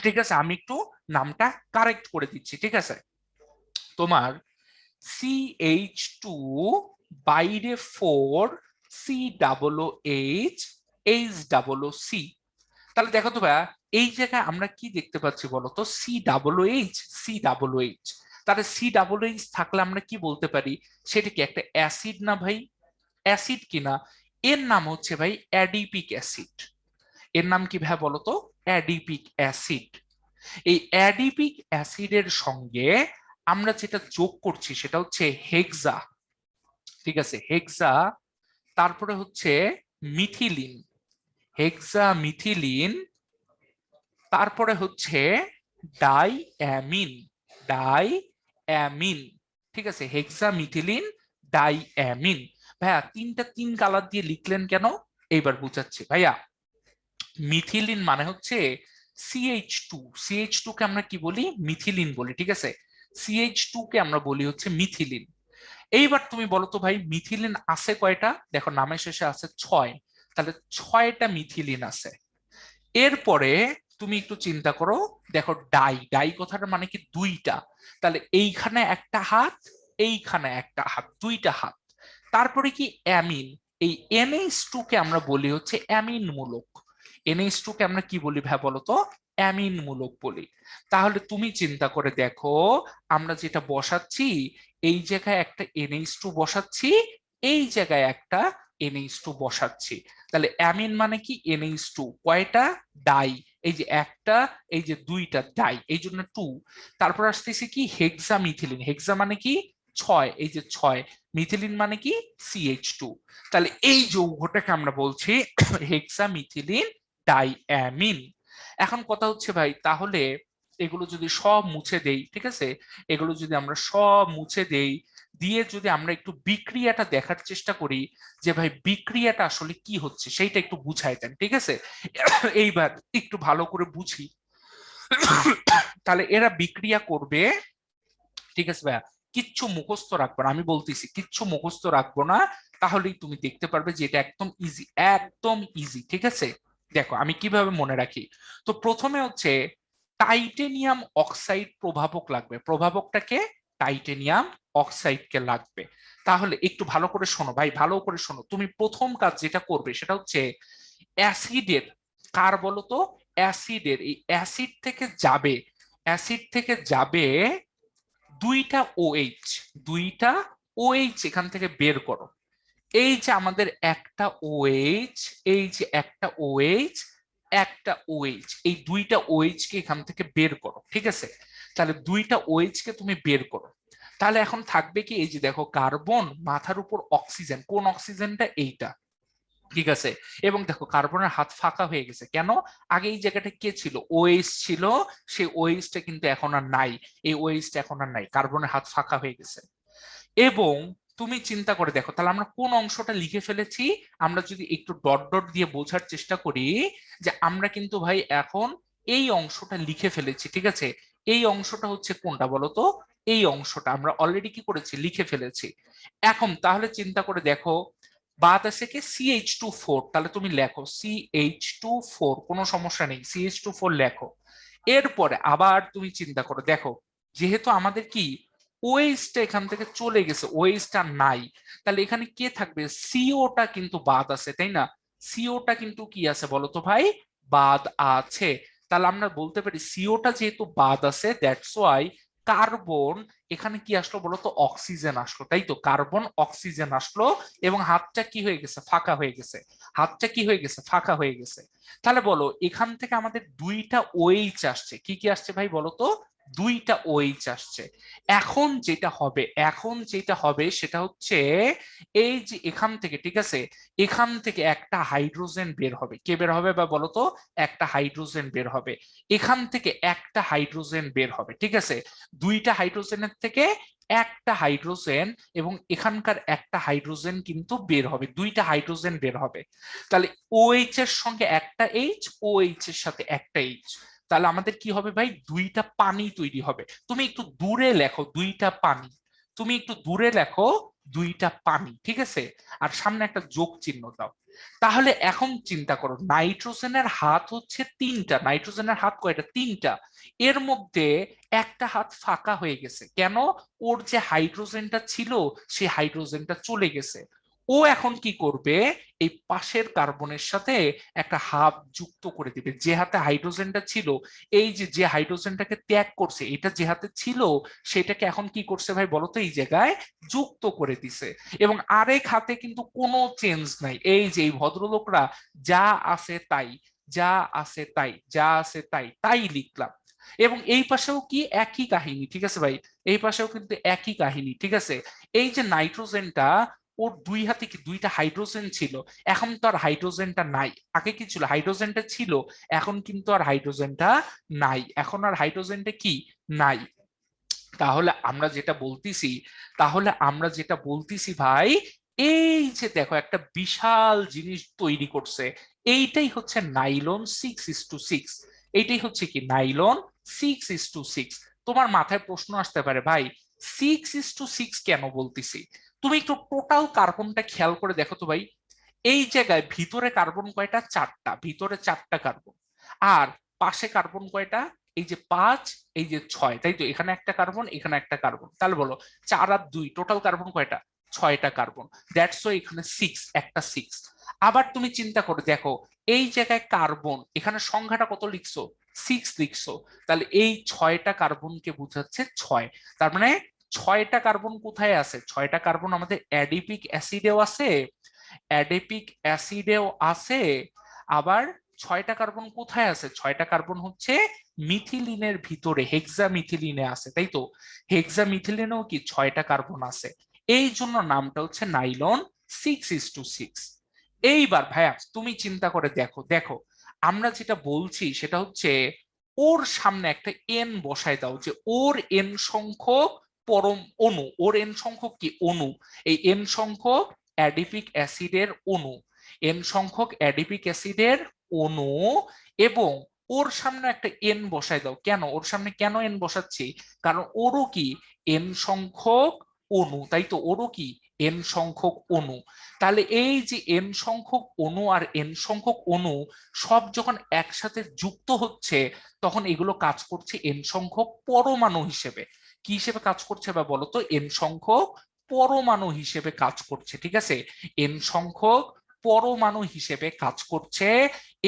ঠিক আছে? আমি একটু নামটা কারেক্ট করে দিচ্ছি, ঠিক আছে? তোমার CH2 বাইরে 4 COOH HOOC। তাহলে দেখো তো ভাইয়া, এই জায়গায় আমরা কি দেখতে পাচ্ছি বলতো? COOH। তাহলে COOH থাকলে আমরা কি বলতে পারি? সেটা কি একটা অ্যাসিড না ভাই? অ্যাসিড কিনা? এর নাম হচ্ছে ভাই অ্যাডিপিক অ্যাসিড। এর নাম কি ভাই বলতো? Adipic acid. এই অ্যাডিপিক অ্যাসিডের সঙ্গে আমরা যেটা যোগ করছি সেটা হচ্ছে হেক্সা, ঠিক আছে? হেক্সা, তারপরে হচ্ছে মিথিলিন, হেক্সা মিথিলিন, তারপরে হচ্ছে ডাই অ্যামিন, ডাই অ্যামিন, ঠিক আছে? হেক্সা মিথিলিন ডাই অ্যামিন। ভাইয়া তিনটা তিন কালার দিয়ে লিখলেন কেন? এইবার বুঝাচ্ছি ভাইয়া। মিথিলিন মানে হচ্ছে CH2, CH2 কে আমরা কি বলি? মিথিলিন বলি, ঠিক আছে? CH2 কে আমরা বলি হচ্ছে মিথিলিন। এইবার তুমি বলো তো ভাই মিথিলিন আছে কয়টা? দেখো নামের শেষে আছে 6, তাহলে 6টা মিথিলিন আছে। এরপরে তুমি একটু চিন্তা করো, দেখো ডাই, ডাই কথাটা মানে কি? দুইটা। তাহলে এইখানে একটা হাত, এইখানে একটা হাত, দুইটা হাত। তারপরে কি অ্যামিন, এই NH2 কে আমরা বলি হচ্ছে অ্যামিন মূলক। NH2 কে আমরা কি বলি ভাই বলো তো? অ্যামিন মূলক বলি। তাহলে তুমি চিন্তা করে দেখো, আমরা যেটা বসাচ্ছি, এই জায়গায় একটা NH2 বসাচ্ছি, এই জায়গায় একটা NH2 বসাচ্ছি। তাহলে অ্যামিন মানে কি? NH2 কয়টা? ডাই, এই যে একটা, এই যে দুইটা ডাই, এই জন্য 2। তারপর আসতেছে কি? হেক্সা মিথিলিন, হেক্সা মানে কি? 6, এই যে 6। মিথিলিন মানে কি? CH2। তাহলে এই যৌগটাকে আমরা বলছি হেক্সা মিথিলিন ডাই অ্যামিন। এখন কথা হচ্ছে ভাই, তাহলে এগুলো যদি সব মুছে দেই, ঠিক আছে? এগুলো যদি আমরা সব মুছে দেই, দিয়ে যদি আমরা একটু বিক্রিয়াটা দেখার চেষ্টা করি যে ভাই বিক্রিয়াটা আসলে কি হচ্ছে সেইটা একটু বুঝাই দেন, ঠিক আছে? এইবার একটু ভালো করে বুঝি। তাহলে এরা বিক্রিয়া করবে, ঠিক আছে ভাইয়া? কিচ্ছু মুখস্থ রাখবো না, আমি বলতেছি কিচ্ছু মুখস্থ রাখবো না, তাহলেই তুমি দেখতে পারবে যে এটা একদম ইজি, একদম ইজি, ঠিক আছে? দেখো আমি কিভাবে মনে রাখি। তো প্রথমে হচ্ছে টাইটেনিয়াম অক্সাইড প্রভাবক লাগবে। প্রভাবকটাকে টাইটেনিয়াম অক্সাইডকে লাগবে। তাহলে একটু ভালো করে শোনো ভাই, ভালো করে শোনো। তুমি প্রথম কাজ যেটা করবে সেটা হচ্ছে অ্যাসিডের, কার বলো তো? অ্যাসিডের, এই অ্যাসিড থেকে যাবে, অ্যাসিড থেকে যাবে দুইটা OH, দুইটা OH এখান থেকে বের করো। এই যে আমাদের একটা OH, এই যে একটা OH, একটা OH, এই দুইটা OH কে এখান থেকে বের করো, ঠিক আছে? তাহলে দুইটা OH কে তুমি বের করো। তাহলে এখন থাকবে কি? এই যে দেখো কার্বন, মাথার উপর অক্সিজেন, কোন অক্সিজেনটা? এইটা, ঠিক আছে? এবং দেখো কার্বনের হাত ফাঁকা হয়ে গেছে কেন? আগে এই জায়গাটা কে ছিল? OH ছিল, সেই OH টা কিন্তু এখন আর নাই। এই OH টা এখন আর নাই, কার্বনের হাত ফাঁকা হয়ে গেছে। এবং তুমি চিন্তা করে দেখো, তাহলে আমরা কোন অংশটা লিখে ফেলেছি? আমরা যদি একটু ডট ডট দিয়ে বোঝার চেষ্টা করি, যে আমরা কিন্তু ভাই এখন এই অংশটা লিখে ফেলেছি, ঠিক আছে? এই অংশটা হচ্ছে কোনটা বলতো? এই অংশটা আমরা অলরেডি কি করেছি? লিখে ফেলেছি। এখন তাহলে চিন্তা করে দেখো, বাদ আছে কি? CH2 4, তাহলে তুমি লেখো CH2 4, কোনো সমস্যা নেই, CH2 4 লেখো। এরপরে আবার তুমি চিন্তা করো, দেখো যেহেতু আমাদের কি ওএইচটা এখান থেকে চলে গেছে, ওএইচটা নাই, তাহলে এখানে কে থাকবে? সিওটা কিন্তু বাদ আছে, তাই না? সিওটা কিন্তু কি আছে বলতো ভাই? বাদ আছে। তাহলে আমরা বলতে পারি সিওটা যেহেতু বাদ আছে, দ্যাটস ওয়াই কার্বন এখানে কি আসলো বলতো, অক্সিজেন আসলো, তাই তো, কার্বন অক্সিজেন আসলো এবং হাতটা কি হয়ে গেছে, ফাঁকা হয়ে গেছে, হাতটা কি হয়ে গেছে, ফাঁকা হয়ে গেছে। তাহলে বলো এখান থেকে আমাদের দুইটা ওএইচ আসছে, কি কি আসছে ভাই বলো তো, দুইটা ওএইচ আসছে। এখন যেটা হবে সেটা হচ্ছে এই যে এখান থেকে, ঠিক আছে, এখান থেকে একটা হাইড্রোজেন বের হবে, কে বের হবে বা বলতো, একটা হাইড্রোজেন বের হবে, এখান থেকে একটা হাইড্রোজেন বের হবে, ঠিক আছে, দুইটা হাইড্রোজেনের থেকে একটা হাইড্রোজেন এবং এখানকার একটা হাইড্রোজেন কিন্তু বের হবে, দুইটা হাইড্রোজেন বের হবে। তাহলে ওএইচ এর সঙ্গে একটা এইচ, ওএইচ এর সাথে একটা এইচ, তাহলে আমাদের কি হবে ভাই, দুইটা পানি তৈরি হবে। তুমি একটু দূরে লেখো দুইটা পানি, তুমি একটু দূরে লেখো দুইটা পানি, ঠিক আছে, আর সামনে একটা যোগ চিহ্ন দাও। তাহলে এখন চিন্তা করো, নাইট্রোজেনের হাত হচ্ছে তিনটা, নাইট্রোজেনের হাত কয়টা, তিনটা, এর মধ্যে একটা হাত ফাঁকা হয়ে গেছে, কেন, ওর যে হাইড্রোজেনটা ছিল সেই হাইড্রোজেনটা চলে গেছে। ও এখন কি করবে, এই পাশের কার্বনের সাথে একটা হাত যুক্ত করে দিবে, যে হাতে হাইড্রোজেনটা ছিল, এই যে যে হাইড্রোজেনটাকে ত্যাগ করছে, এটা যে হাতে ছিল সেটাকে এখন কি করছে ভাই বলতো, এই জায়গায় যুক্ত করে দিছে। এবং আরেক হাতে কিন্তু কোনো চেঞ্জ নাই, এই যে এই ভদ্রলোকরা যা আছে তাই, যা আছে তাই, যা আছে তাই তাই লিখলাম। এবং এই পাশেও কি একই কাহিনী, ঠিক আছে ভাই, এই পাশেও কিন্তু একই কাহিনী, ঠিক আছে। এই যে নাইট্রোজেনটা, ওর দুই হাতে কি দুইটা হাইড্রোজেন ছিল, এখন তো আর হাইড্রোজেনটা নাই, আগে কি ছিল, হাইড্রোজেনটা ছিল, এখন কিন্তু আর হাইড্রোজেনটা নাই, এখন আর হাইড্রোজেনটা কি নাই। তাহলে আমরা যেটা বলতেছি, তাহলে আমরা যেটা বলতেছি ভাই, এই যে দেখো একটা বিশাল জিনিস তৈরি করছে, এইটাই হচ্ছে নাইলন 6:6, এইটাই হচ্ছে কি নাইলন 6:6। তোমার মাথায় প্রশ্ন আসতে পারে ভাই 6:6 কেন বলতেছি, তুমি একটু টোটাল কার্বনটা খেয়াল করে দেখো তো ভাই, এই জায়গায় ভিতরে কার্বন কয়টা, চারটা, ভিতরে চারটা কার্বন, আর পাশে কার্বন কয়টা, এই যে পাঁচ, এই যে ছয়, তাই তো, এখানে একটা কার্বন, এখানে একটা কার্বন, তাহলে বলো 4 আর 2 টোটাল কার্বন কয়টা, ছয়টা কার্বন, দ্যাটস ওয়াই এখানে সিক্স, একটা সিক্স। আবার তুমি চিন্তা করে দেখো, এই জায়গায় কার্বন, এখানে সংখ্যাটা কত লিখছো, সিক্স লিখছো, তাহলে এই ছয়টা কার্বনকে বোঝাচ্ছে ছয়। তার মানে ছয়টা কার্বন কোথায় আছে, ছয়টা কার্বন আমাদের অ্যাডিপিক অ্যাসিডেও আছে, অ্যাডিপিক অ্যাসিডেও আছে, আবার ছয়টা কার্বন কোথায় আছে, ছয়টা কার্বন হচ্ছে মিথিলিনের ভিতরে, হেক্সামিথিলিনে আছে, তাই তো, হেক্সামিথিলিনেও কি ছয়টা কার্বন আছে, এই জন্য নামটা হচ্ছে নাইলন 6:6। এইবার ভাইয়া তুমি চিন্তা করে দেখো, দেখো আমরা যেটা বলছি সেটা হচ্ছে, ওর সামনে একটা এন বসায় দাও, যে ওর এন সংখ্যক পরম অণু, ওর এন সংখ্যক কি অণু, এই এন সংখ্যক অ্যাডিপিক অ্যাসিডের অণু, এন সংখ্যক অ্যাডিপিক অ্যাসিডের অণু, এবং ওর সামনে একটা এন বসায় দাও, কেন ওর সামনে কেন এন বসাচ্ছি, কারণ ওরও কি এন সংখ্যক অণু, তাই তো, ওরও কি এন সংখ্যক অণু। তাহলে এই যে এন সংখ্যক অণু আর এন সংখ্যক অণু সব যখন একসাথে যুক্ত হচ্ছে, তখন এগুলো কাজ করছে এন সংখ্যক পরমাণু হিসেবে, কি হিসেবে কাজ করছে বা বলতো, এন সংখ্যক পরমাণু হিসেবে কাজ করছে, ঠিক আছে, এন সংখ্যক পরমাণু হিসেবে কাজ করছে।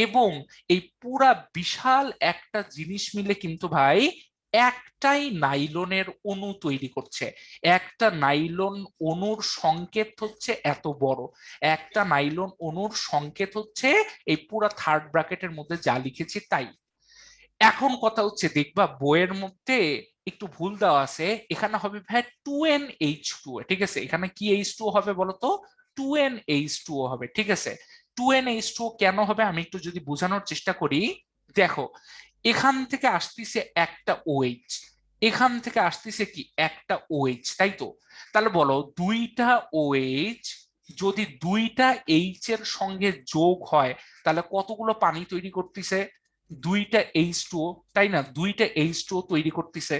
এবং এই পুরা বিশাল একটা জিনিস মিলে কিন্তু ভাই একটাই নাইলনের অণু তৈরি করছে, একটা নাইলন অণুর সংকেত হচ্ছে এত বড়, একটা নাইলন অণুর সংকেত হচ্ছে এই পুরা থার্ড ব্র্যাকেটের মধ্যে যা লিখেছি তাই। এখন কথা হচ্ছে দেখবা বইয়ের মধ্যে একটু ভুল দেওয়া আছে, এখানে হবে ভাই 2NH2, ঠিক আছে, এখানে কি H2 হবে বলতো, 2NH2 হবে, ঠিক আছে। 2NH2 কেন হবে আমি একটু যদি বোঝানোর চেষ্টা করি, দেখো এখান থেকে আসতেছে একটা OH, এখান থেকে আসতেছে কি একটা OH, তাই তো, তাহলে বলো দুইটা OH যদি দুইটা H এর সঙ্গে যোগ হয়, তাহলে কতগুলো পানি তৈরি করতেছে, দুইটা H2O, তাই না, দুইটা H2O তৈরি করতেছে।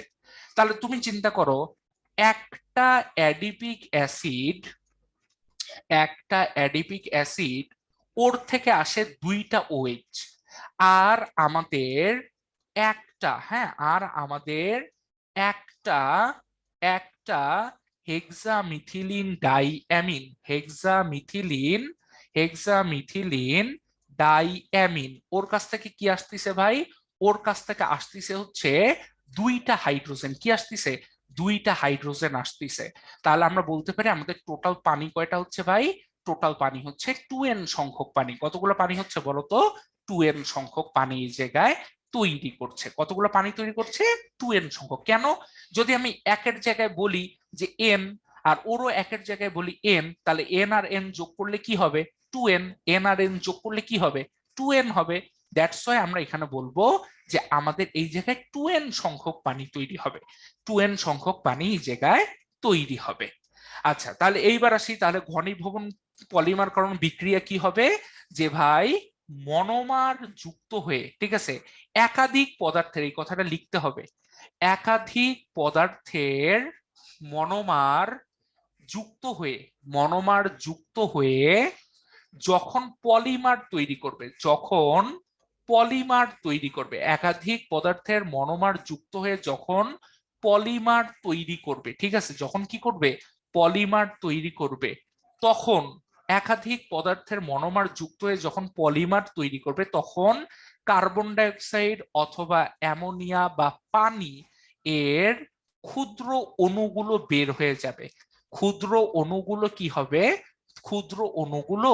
তাহলে তুমি চিন্তা করো, একটা অ্যাডিপিক অ্যাসিড, একটা অ্যাডিপিক অ্যাসিড, ওর থেকে আসে দুইটা OH, আর আমাদের একটা, হ্যাঁ, আর আমাদের একটা, একটা হেক্সামিথিলিন ডাইঅ্যামিন, হেক্সামিথিলিন ডাইঅ্যামিন, ওর কাছ থেকে কি আসতেছে ভাই? ওর কাছ থেকে আসতেছে হচ্ছে দুইটা হাইড্রোজেন। কি আসতেছে? দুইটা হাইড্রোজেন আসতেছে। তাহলে আমরা বলতে পারি আমাদের টোটাল পানি কয়টা হচ্ছে ভাই? টোটাল পানি হচ্ছে 2n সংখ্যক পানি। কতগুলো পানি হচ্ছে বলতো? 2n সংখ্যক পানি এই জায়গায় তৈরি করছে। কতগুলো পানি তৈরি করছে? 2n সংখ্যক। কেন? যদি আমি একের জায়গায় বলি যে n, আর ওরও একের জায়গায় বলি n, তাহলে n আর n যোগ করলে কি হবে? 2n। n আর n যোগ করলে কি হবে? 2n হবে। দ্যাটস ওয়াই আমরা এখানে বলবো যে আমাদের এই জায়গায় 2n সংখ্যক পানি তৈরি হবে। 2n সংখ্যক পানি এই জায়গায় তৈরি হবে। আচ্ছা, তাহলে এইবার আসি, তাহলে ঘনীভবন পলিমারকরণ বিক্রিয়া কি হবে? যে ভাই মনোমার যুক্ত হয়ে, ঠিক আছে, একাধিক পদার্থের, এই কথাটা লিখতে হবে, একাধিক পদার্থের মনোমার যুক্ত হয়ে, মনোমার যুক্ত হয়ে যখন পলিমার তৈরি করবে, যখন পলিমার তৈরি করবে, একাধিক পদার্থের মনোমার যুক্ত হয়ে যখন পলিমার তৈরি করবে, ঠিক আছে, যখন কি করবে? পলিমার তৈরি করবে, তখন একাধিক পদার্থের মনোমার যুক্ত হয়ে যখন পলিমার তৈরি করবে, তখন কার্বন ডাই অক্সাইড অথবা অ্যামোনিয়া বা পানি এর ক্ষুদ্র অণুগুলো বের হয়ে যাবে। ক্ষুদ্র অণুগুলো কি হবে? ক্ষুদ্র অণুগুলো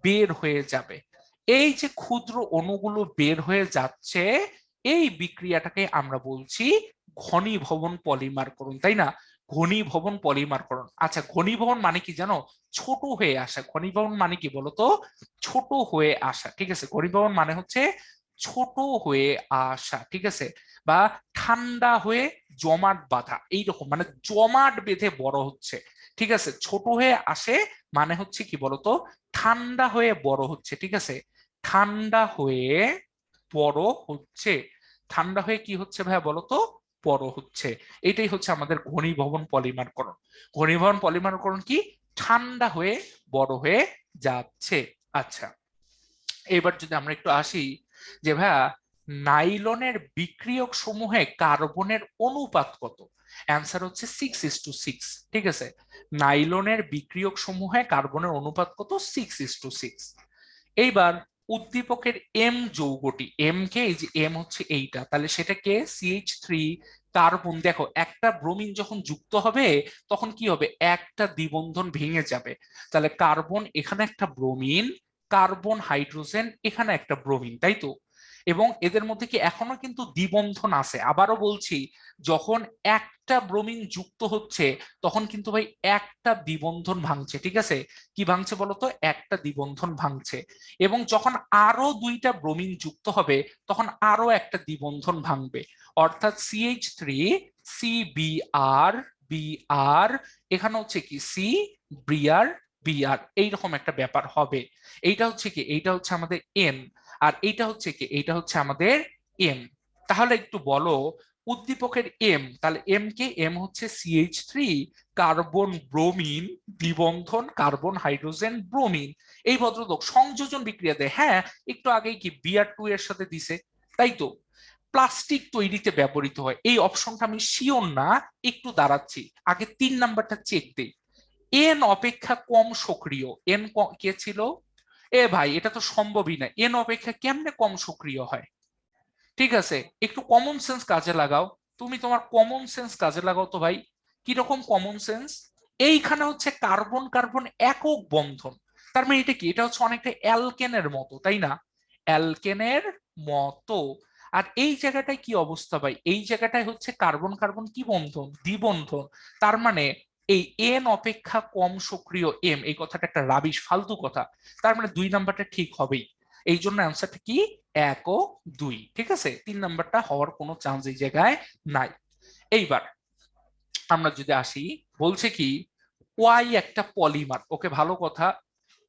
বের হয়ে যাবে। এই যে ক্ষুদ্র অণুগুলো বের হয়ে যাচ্ছে, এই বিক্রিয়াটাকে আমরা বলছি ঘনীভবন পলিমারকরণ, তাই না? ঘনীভবন পলিমারকরণ। আচ্ছা, ঘনীভবন মানে কি জানো? ছোট হয়ে আসা। ঘনীভবন মানে কি বলতো? ছোট হয়ে আসা, ঠিক আছে। ঘনীভবন মানে হচ্ছে ছোট হয়ে আসা, ঠিক আছে, বা ঠান্ডা হয়ে জমাট বাঁধা, এইরকম, মানে জমাট বেঁধে বড় হচ্ছে, ঠিক আছে। ছোট হয়ে আসে মানে হচ্ছে কি বলতো? ঠান্ডা হয়ে বড় হচ্ছে, ঠিক আছে। ঠান্ডা হয়ে বড় হচ্ছে। ঠান্ডা হয়ে কি হচ্ছে ভাইয়া বলতো? বড় হচ্ছে। এটাই হচ্ছে আমাদের ঘনীভবন পলিমারকরণ। ঘনীভবন পলিমারকরণ কি? ঠান্ডা হয়ে বড় হয়ে যাচ্ছে। আচ্ছা, এবার যদি আমরা একটু আসি যে ভাইয়া নাইলনের বিক্রিয়ক সমূহে কার্বনের অনুপাত কত? অ্যান্সার হচ্ছে 6:6, ঠিক আছে। নাইলনের বিক্রিয়ক সমূহে কার্বনের অনুপাত কত? 6:6। এইবার উদ্দীপকের এম যৌগটি, এম কে, এই যে এম হচ্ছে এইটা, তাহলে সেটা কে? CH3 carbon. দেখো, একটা ব্রোমিন যখন যুক্ত হবে তখন কি হবে? একটা দ্বিবন্ধন ভেঙে যাবে। তাহলে কার্বন এখানে একটা ব্রোমিন, কার্বন হাইড্রোজেন এখানে একটা ব্রোমিন, তাই তো? এবং এদের মধ্যে কি এখনো কিন্তু দ্বিবন্ধন আছে। আবারও বলছি, যখন একটা ব্রোমিন যুক্ত হচ্ছে তখন কিন্তু ভাই একটা দ্বিবন্ধন ভাঙছে, ঠিক আছে। কি ভাঙছে বলতো? একটা দ্বিবন্ধন ভাঙছে। এবং যখন আরো দুইটা ব্রোমিন যুক্ত হবে তখন আরো একটা দ্বিবন্ধন ভাঙবে। অর্থাৎ CH3 CBr BR, এখানে হচ্ছে কি C BR BR, এইরকম একটা ব্যাপার হবে। এইটা হচ্ছে কি? এইটা হচ্ছে আমাদের N, আর এইটা হচ্ছে কি? এইটা হচ্ছে আমাদের M। তাহলে একটু বলো উদ্দীপকের এম, তাহলে এম কে? এম হচ্ছে CH3 কার্বন ব্রোমিন দ্বিবন্ধন কার্বন হাইড্রোজেন ব্রোমিন। এই ভদ্রলোক সংযোজন বিক্রিয়া দেয়, হ্যাঁ, একটু আগেই কি Br2 এর সাথে দিছে, তাই তো? প্লাস্টিক তৈরিতে ব্যবহৃত হয়, এই অপশনটা আমি শিওর না, একটু দাঁড়াচ্ছি, আগে 3 নাম্বারটা চেক দেই। এন অপেক্ষা কম সক্রিয়, এন কে ছিল? এ ভাই, এটা তো সম্ভবই না, এন অপেক্ষা কেমনে কম সক্রিয় হয়? ঠিক আছে, একটু কমন সেন্স কাজে লাগাও। তুমি তোমার কমন সেন্স কাজে লাগাও তো ভাই। কিরকম কমন সেন্স? এইখানে হচ্ছে কার্বন কার্বন একক বন্ধন, তার মানে এটা কি? এটা হচ্ছে অনেকটা অ্যালকেনের মতো, তাই না? অ্যালকেনের মতো। আর এই জায়গাটায় কি অবস্থা ভাই? এই জায়গাটায় হচ্ছে কার্বন কার্বন কি বন্ধন? দ্বিবন্ধন। তার মানে এই এন অপেক্ষা কম সক্রিয় এম, এই কথাটা একটা রাবিশ ফালতু কথা। তার মানে 2 নাম্বারটা ঠিক হবেই। এই জন্য অ্যান্সারটা কি? 1 ও 2, ঠিক আছে। 3 নাম্বারটা হওয়ার কোনো চান্স এই জায়গায় নাই। এইবার আমরা যদি আসি, বলছে কি ওয়াই একটা পলিমার, ওকে, ভালো কথা।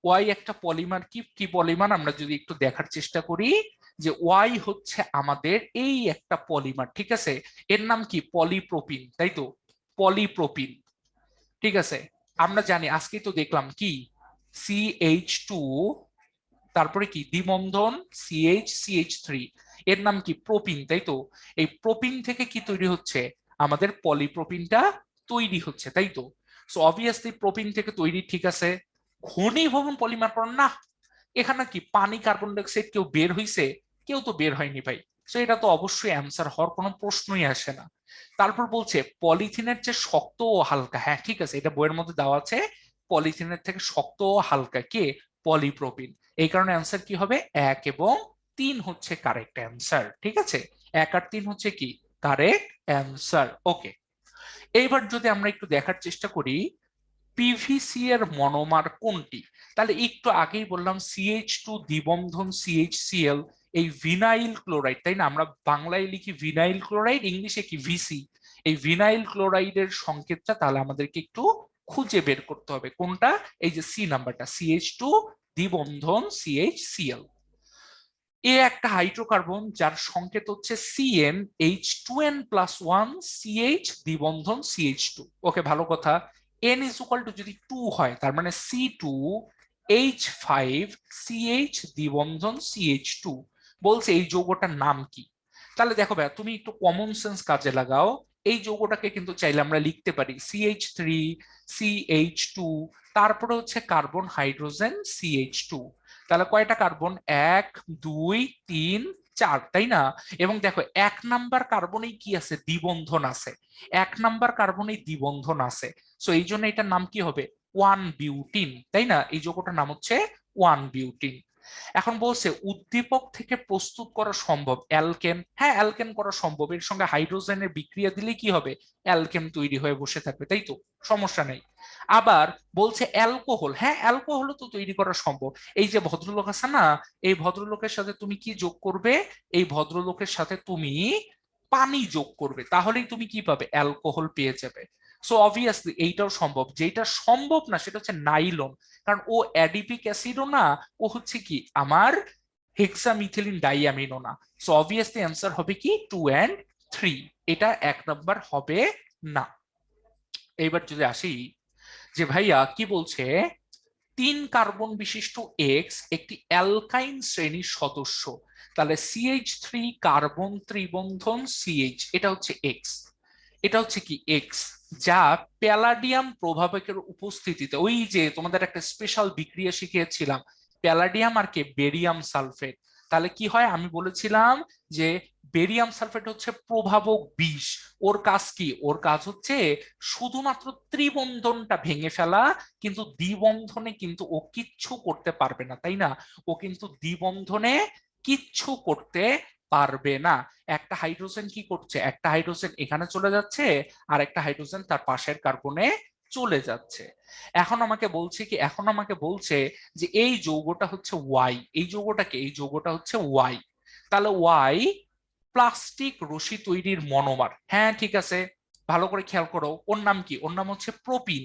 ওয়াই একটা পলিমার, কি কি পলিমার আমরা যদি একটু দেখার চেষ্টা করি, যে ওয়াই হচ্ছে আমাদের এই একটা পলিমার, ঠিক আছে। এর নাম কি? পলিপ্রোপিন, তাই তো? পলিপ্রোপিন, ঠিক আছে। আমরা জানি, আজকে তো দেখলাম কি CH2, তারপরে কি দ্বিবন্ধন CH CH3, এর নাম কি? প্রোপিন, তাই তো? এই প্রোপিন থেকে কি তৈরি হচ্ছে? আমাদের পলিপ্রোপিনটা তৈরি হচ্ছে, তাই তো? সো অবভিয়াসলি প্রোপিন থেকে তৈরি, ঠিক আছে। ঘনীভবন পলিমারকরণ না, এখানে কি পানি কার্বন ডাইঅক্সাইড কেউ বের হইছে? কেউ তো বের হয়নি ভাই। তো এটা তো অবশ্যই অ্যান্সার হওয়ার কোনো প্রশ্নই আসে না। তারপর বলছে পলিথিনের চেয়ে শক্ত ও হালকা, হ্যাঁ ঠিক আছে, এটা বইয়ের মধ্যে দেওয়া আছে, পলিথিনের থেকে শক্ত ও হালকা কে? পলিপ্রোপিন। এই কারণে অ্যান্সার কি হবে? 1 এবং 3 হচ্ছে কারেক্ট অ্যান্সার। ঠিক আছে, 1 আর 3 হচ্ছে কি কারেক্ট অ্যান্সার। ওকে, এইবার যদি আমরা একটু দেখার চেষ্টা করি পিভিসি এর মনোমার কোনটি, তাহলে একটু আগেই বললাম CH2 দ্বিবন্ধন CHCl, এই ভিনাইল ক্লোরাইড, তাই না? আমরা বাংলায় লিখি ভিনাইল ক্লোরাইড, ইংলিশে কি ভিসি। এই ভিনাইল ক্লোরাইডের সংকেতটা তাহলে আমাদেরকে একটু খুঁজে বের করতে হবে কোনটা, এই যে সি নাম্বারটা, CH2 দ্বিবন্ধন CHCl। এ একটা হাইড্রোকার্বন যার সংকেত হচ্ছে CnH2n+1 CH দ্বিবন্ধন CH2। ওকে, ভালো কথা। n = যদি 2 হয় তার মানে C2H5 CH দ্বিবন্ধন CH2। বলছে এই যৌগটার নাম কি? তাহলে দেখো ভাই, তুমি একটু কমন সেন্স কাজে লাগাও। এই যৌগটাকে কিন্তু চাইলে আমরা লিখতে পারি CH3 CH2, তারপরে হচ্ছে কার্বন হাইড্রোজেন CH2। তাহলে কয়টা কার্বন? 1 2 3 4, তাই না? এবং দেখো 1 নাম্বার কার্বনেই কি আছে? দ্বিবন্ধন আছে। 1 নাম্বার কার্বনেই দ্বিবন্ধন আছে। সো এই জন্য এটার নাম কি হবে? 1 বিউটিন, তাই না? এই যৌগটার নাম হচ্ছে 1 বিউটিন। এখন বলছে উদ্দীপক থেকে প্রস্তুত করা সম্ভব অ্যালকেন, হ্যাঁ অ্যালকেন করা সম্ভব, এর সঙ্গে হাইড্রোজেনের বিক্রিয়া দিলে কি হবে? অ্যালকেন তৈরি হয়ে বসে থাকবে, তাই তো, সমস্যা নেই। আবার বলছে অ্যালকোহল, হ্যাঁ অ্যালকোহলও তো তৈরি করা সম্ভব। এই যে ভদ্রলোক আছে না, এই ভদ্রলোকের সাথে তুমি কি যোগ করবে? এই ভদ্রলোকের সাথে তুমি পানি যোগ করবে, তাহলেই তুমি কি পাবে? অ্যালকোহল পেয়ে যাবে। সো অবভিয়াসলি এইটাও সম্ভব। যেটা সম্ভব না সেটা হচ্ছে নাইলন, কারণ ও অ্যাডিপিক অ্যাসিডও না, ও হচ্ছে কি আমার হেক্সামিথিলিন ডাইঅ্যামিনও না। সো অবভিয়াসলি অ্যান্সার হবে কি 2 and 3, এটা 1 নম্বর হবে না। এইবার যদি আসি যে ভাইয়া কি বলছে, 3 কার্বন বিশিষ্ট এক্স একটি অ্যালকাইন শ্রেণীর সদস্য, তাহলে CH3 কার্বন ত্রিবন্ধন CH, এটা হচ্ছে এক্স। এটা হচ্ছে কি এক্স, যা প্যালাডিয়াম প্রভাবকের উপস্থিতিতে, ওই যে তোমাদের একটা স্পেশাল বিক্রিয়া শিখিয়েছিলাম, প্যালাডিয়াম আর কে বেরিয়াম সালফেট। তাহলে কি হয় আমি বলেছিলাম যে বেরিয়াম সালফেট হচ্ছে প্রভাবক বিষ। ওর কাজ কি? ওর কাজ হচ্ছে শুধুমাত্র ত্রিবন্ধনটা ভেঙে ফেলা, কিন্তু দ্বিবন্ধনে কিন্তু ও কিচ্ছু করতে পারবে না, তাই না? ও কিন্তু দ্বিবন্ধনে কিচ্ছু করতে পারবে না। একটা হাইড্রোজেন কি করছে? একটা হাইড্রোজেন এখানে চলে যাচ্ছে, আর একটা হাইড্রোজেন তার পাশের কার্বনে চলে যাচ্ছে। এখন আমাকে বলছে কি, এখন আমাকে বলছে যে এই যৌগটা হচ্ছে ওয়াই, এই যৌগটাকে, এই যৌগটা হচ্ছে ওয়াই। তাহলে ওয়াই প্লাস্টিক রশি তৈরির মনোমার, হ্যাঁ ঠিক আছে, ভালো করে খেয়াল করো, ওর নাম কি? ওর নাম হচ্ছে প্রোপিন।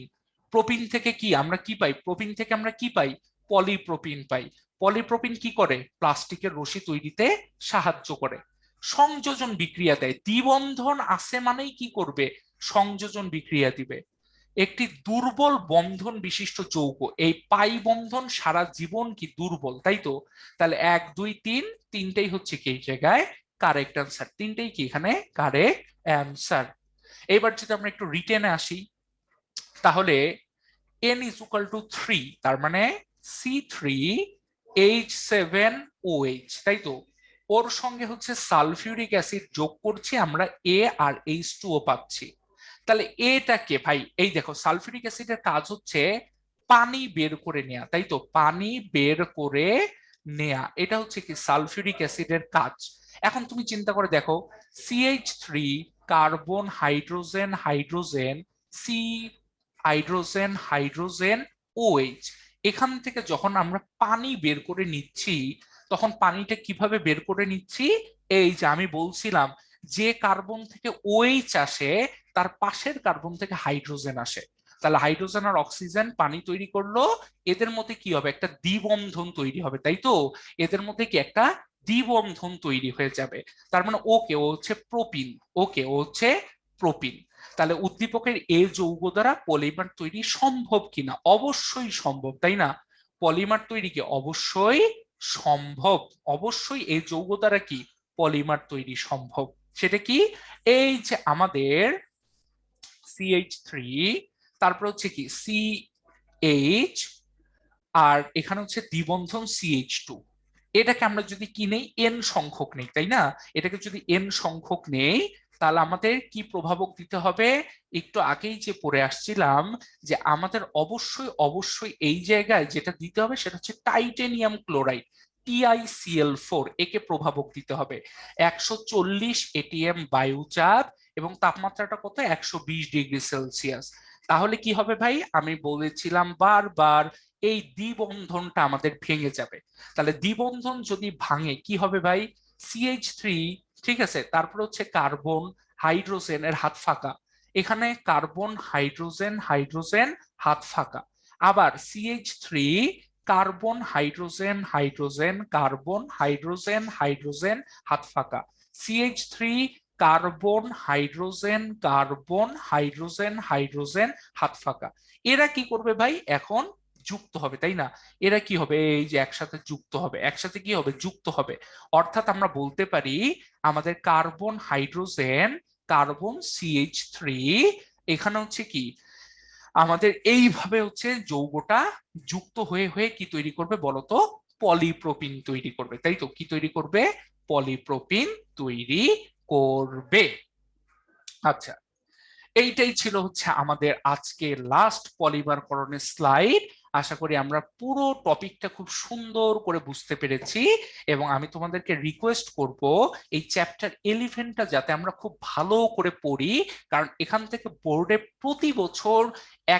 প্রোপিন থেকে কি আমরা কি পাই? প্রোপিন থেকে আমরা কি পাই? পলিপ্রোপিন পাই। পলিপ্রোপিন কি করে? প্লাস্টিকের রশি তৈরিতে সাহায্য করে। সংযোজন বিক্রিয়া দেয়, দ্বিবন্ধন আছে মানেই কি করবে? সংযোজন বিক্রিয়া দিবে। একটি দুর্বল বন্ধন বিশিষ্ট যৌগ, এই পাই বন্ধন সারা জীবন কি দুর্বল, তাই তো? তাহলে 1 2 3, তিনটেই হচ্ছে কি এই জায়গায় কারেক্ট অ্যান্সার, তিনটেই কি এখানে কারেক্ট অ্যান্সার। এবার যদি আমরা একটু রিটেনে আসি, তাহলে n = 3, তার মানে C3H7OH, তাই তো? ওর সঙ্গে হচ্ছে সালফিউরিক অ্যাসিড যোগ করছি আমরা, A আর H2O পাচ্ছি। তাহলে এটাকে ভাই, এই দেখো সালফিউরিক অ্যাসিডের কাজ হচ্ছে পানি বের করে নেয়া, তাই তো? পানি বের করে নেয়া, এটা হচ্ছে কি সালফিউরিক অ্যাসিডের কাজ। এখন তুমি চিন্তা করে দেখো, CH3 carbon hydrogen hydrogen, C hydrogen hydrogen OH, এখান থেকে যখন আমরা পানি বের করে নিচ্ছি, তখন পানিটা কিভাবে বের করে নিচ্ছি? এই যে আমি বলছিলাম, যে কার্বন থেকে OH আসে তার পাশের কার্বন থেকে হাইড্রোজেন আসে। তাহলে হাইড্রোজেন আর অক্সিজেন পানি তৈরি করলো, এদের মধ্যে কি হবে? একটা দ্বিবন্ধন তৈরি হবে, তাই তো? এদের মধ্যে কি একটা দ্বিবন্ধন তৈরি হয়ে যাবে। তার মানে ওকে, ও হচ্ছে প্রোপিন। ওকে, ও হচ্ছে প্রোপিন। তাহলে উদ্দীপকের এই যৌগ দ্বারা পলিমার তৈরি সম্ভব কিনা? অবশ্যই সম্ভব, তাই না? পলিমার তৈরি কি অবশ্যই সম্ভব। অবশ্যই এই যৌগ দ্বারা কি পলিমার তৈরি সম্ভব। সেটা কি? এই যে আমাদের CH3, তারপর হচ্ছে কি CH, আর এখানে হচ্ছে দ্বিবন্ধন CH2। এটাকে আমরা যদি কি নেই, এন সংখ্যক নেই, তাই না? এটাকে যদি এন সংখ্যক নেই, তাহলে আমাদের কি প্রভাবক দিতে হবে? একটু আগেই যে পড়ে আসছিলাম, যে আমাদের অবশ্যই অবশ্যই এই জায়গায় যেটা দিতে হবে সেটা হচ্ছে টাইটেনিয়াম ক্লোরাইড, TiCl4, একে প্রভাবক দিতে হবে। 140 ATM বায়ুচাপ এবং তাপমাত্রাটা কত, 120°C। তাহলে কি হবে ভাই, আমি বলেছিলাম বারবার, এই দ্বিবন্ধনটা আমাদের ভেঙে যাবে। তাহলে দ্বিবন্ধন যদি ভাঙে কি হবে ভাই, CH3, ঠিক আছে, তারপর হচ্ছে কার্বন হাইড্রোজেন এর হাত ফাঁকা, এখানে কার্বন হাইড্রোজেন হাইড্রোজেন হাত ফাঁকা, আবার CH3 carbon hydrogen hydrogen carbon hydrogen hydrogen হাত ফাঁকা, CH3 carbon hydrogen carbon hydrogen hydrogen হাত ফাঁকা। এরা কি করবে ভাই, এখন যুক্ত হবে, তাই না? এরা কি হবে, এই যে একসাথে যুক্ত হবে, একসাথে কি হবে, যুক্ত হবে। অর্থাৎ আমরা বলতে পারি আমাদের কার্বন হাইড্রোজেন কার্বন CH3, এখানে হচ্ছে কি আমাদের এইভাবে হচ্ছে যৌগটা যুক্ত হয়ে হয়ে কি তৈরি করবে বলতো, পলিপ্রোপিন তৈরি করবে, তাই তো? কি তৈরি করবে, পলিপ্রোপিন তৈরি করবে। আচ্ছা, এইটাই ছিল হচ্ছে আমাদের আজকে লাস্ট পলিমারকরণের স্লাইড। আশা করি আমরা পুরো টপিকটা খুব সুন্দর করে বুঝতে পেরেছি, এবং আমি তোমাদেরকে রিকোয়েস্ট করব এই চ্যাপ্টার 11টা যাতে আমরা খুব ভালো করে পড়ি, কারণ এখান থেকে বোর্ডে প্রতি বছর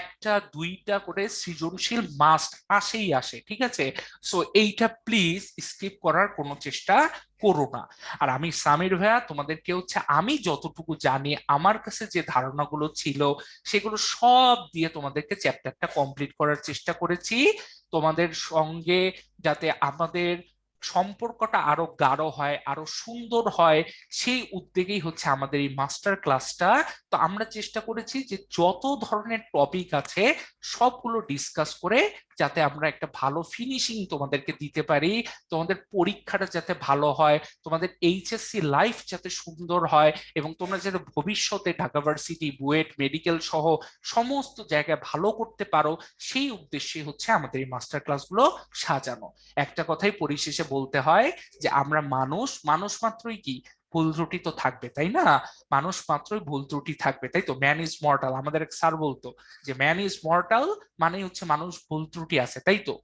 একটা দুইটা করে সৃজনশীল মাস্ট আসেই আসে, ঠিক আছে? সো এইটা প্লিজ স্কিপ করার কোনো চেষ্টা করো না। আর আমি সামির ভাইয়া তোমাদেরকে হচ্ছে আমি যতটুকু জানি, আমার কাছে যে ধারণাগুলো ছিল সেগুলো সব দিয়ে তোমাদেরকে চ্যাপ্টারটা কমপ্লিট করার চেষ্টা করেছি, তোমাদের সঙ্গে যাতে আমাদের সম্পর্কটা আরো গাঢ় হয়, আরো সুন্দর হয়, সেই উদ্যোগেই হচ্ছে আমাদের এই মাস্টার ক্লাসটা। তো আমরা চেষ্টা করেছি যে যত ধরনের টপিক আছে সবগুলো ডিসকাস করে যাতে আমরা একটা ভালো ফিনিশিং তোমাদেরকে দিতে পারি, তোমাদের পরীক্ষাটা যাতে ভালো হয়, তোমাদের HSC লাইফ যাতে সুন্দর হয়, এবং তোমরা যাতে ভবিষ্যতে ঢাকা ভার্সিটি, বুয়েট, মেডিকেল সহ সমস্ত জায়গায় ভালো করতে পারো, সেই উদ্দেশ্যে হচ্ছে আমাদের এই মাস্টার ক্লাসগুলো সাজানো। একটা কথাই পরিশেষে বলতে হয় যে আমরা মানুষ, মানুষ মাত্রই কি ভুল ত্রুটি তো থাকবে, তাই না? মানুষ মাত্রই ভুল ত্রুটি থাকবে, তাই তো? ম্যান ইজ মর্টাল, আমাদের এক স্যার বলতো যে ম্যান ইজ মর্টাল, মানে হচ্ছে মানুষ ভুল ত্রুটি আছে, তাই তো?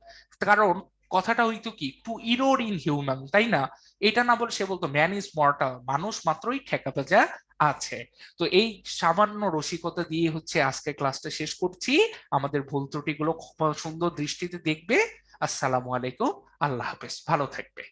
কারণ কথাটা হইতো কি, টু ইরোর ইন হিউম্যান, তাই না? এটা না বলে সে বলতো ম্যান ইজ মর্টাল, মানুষ মাত্রই ঠেকা পেঁচা আছে। তো এই সামান্য রসিকতা দিয়ে হচ্ছে আজকে ক্লাসটা শেষ করছি। আমাদের ভুল ত্রুটিগুলো খুব সুন্দর দৃষ্টিতে দেখবে। আসসালামু আলাইকুম, আল্লাহ হাফেজ, ভালো থাকবে।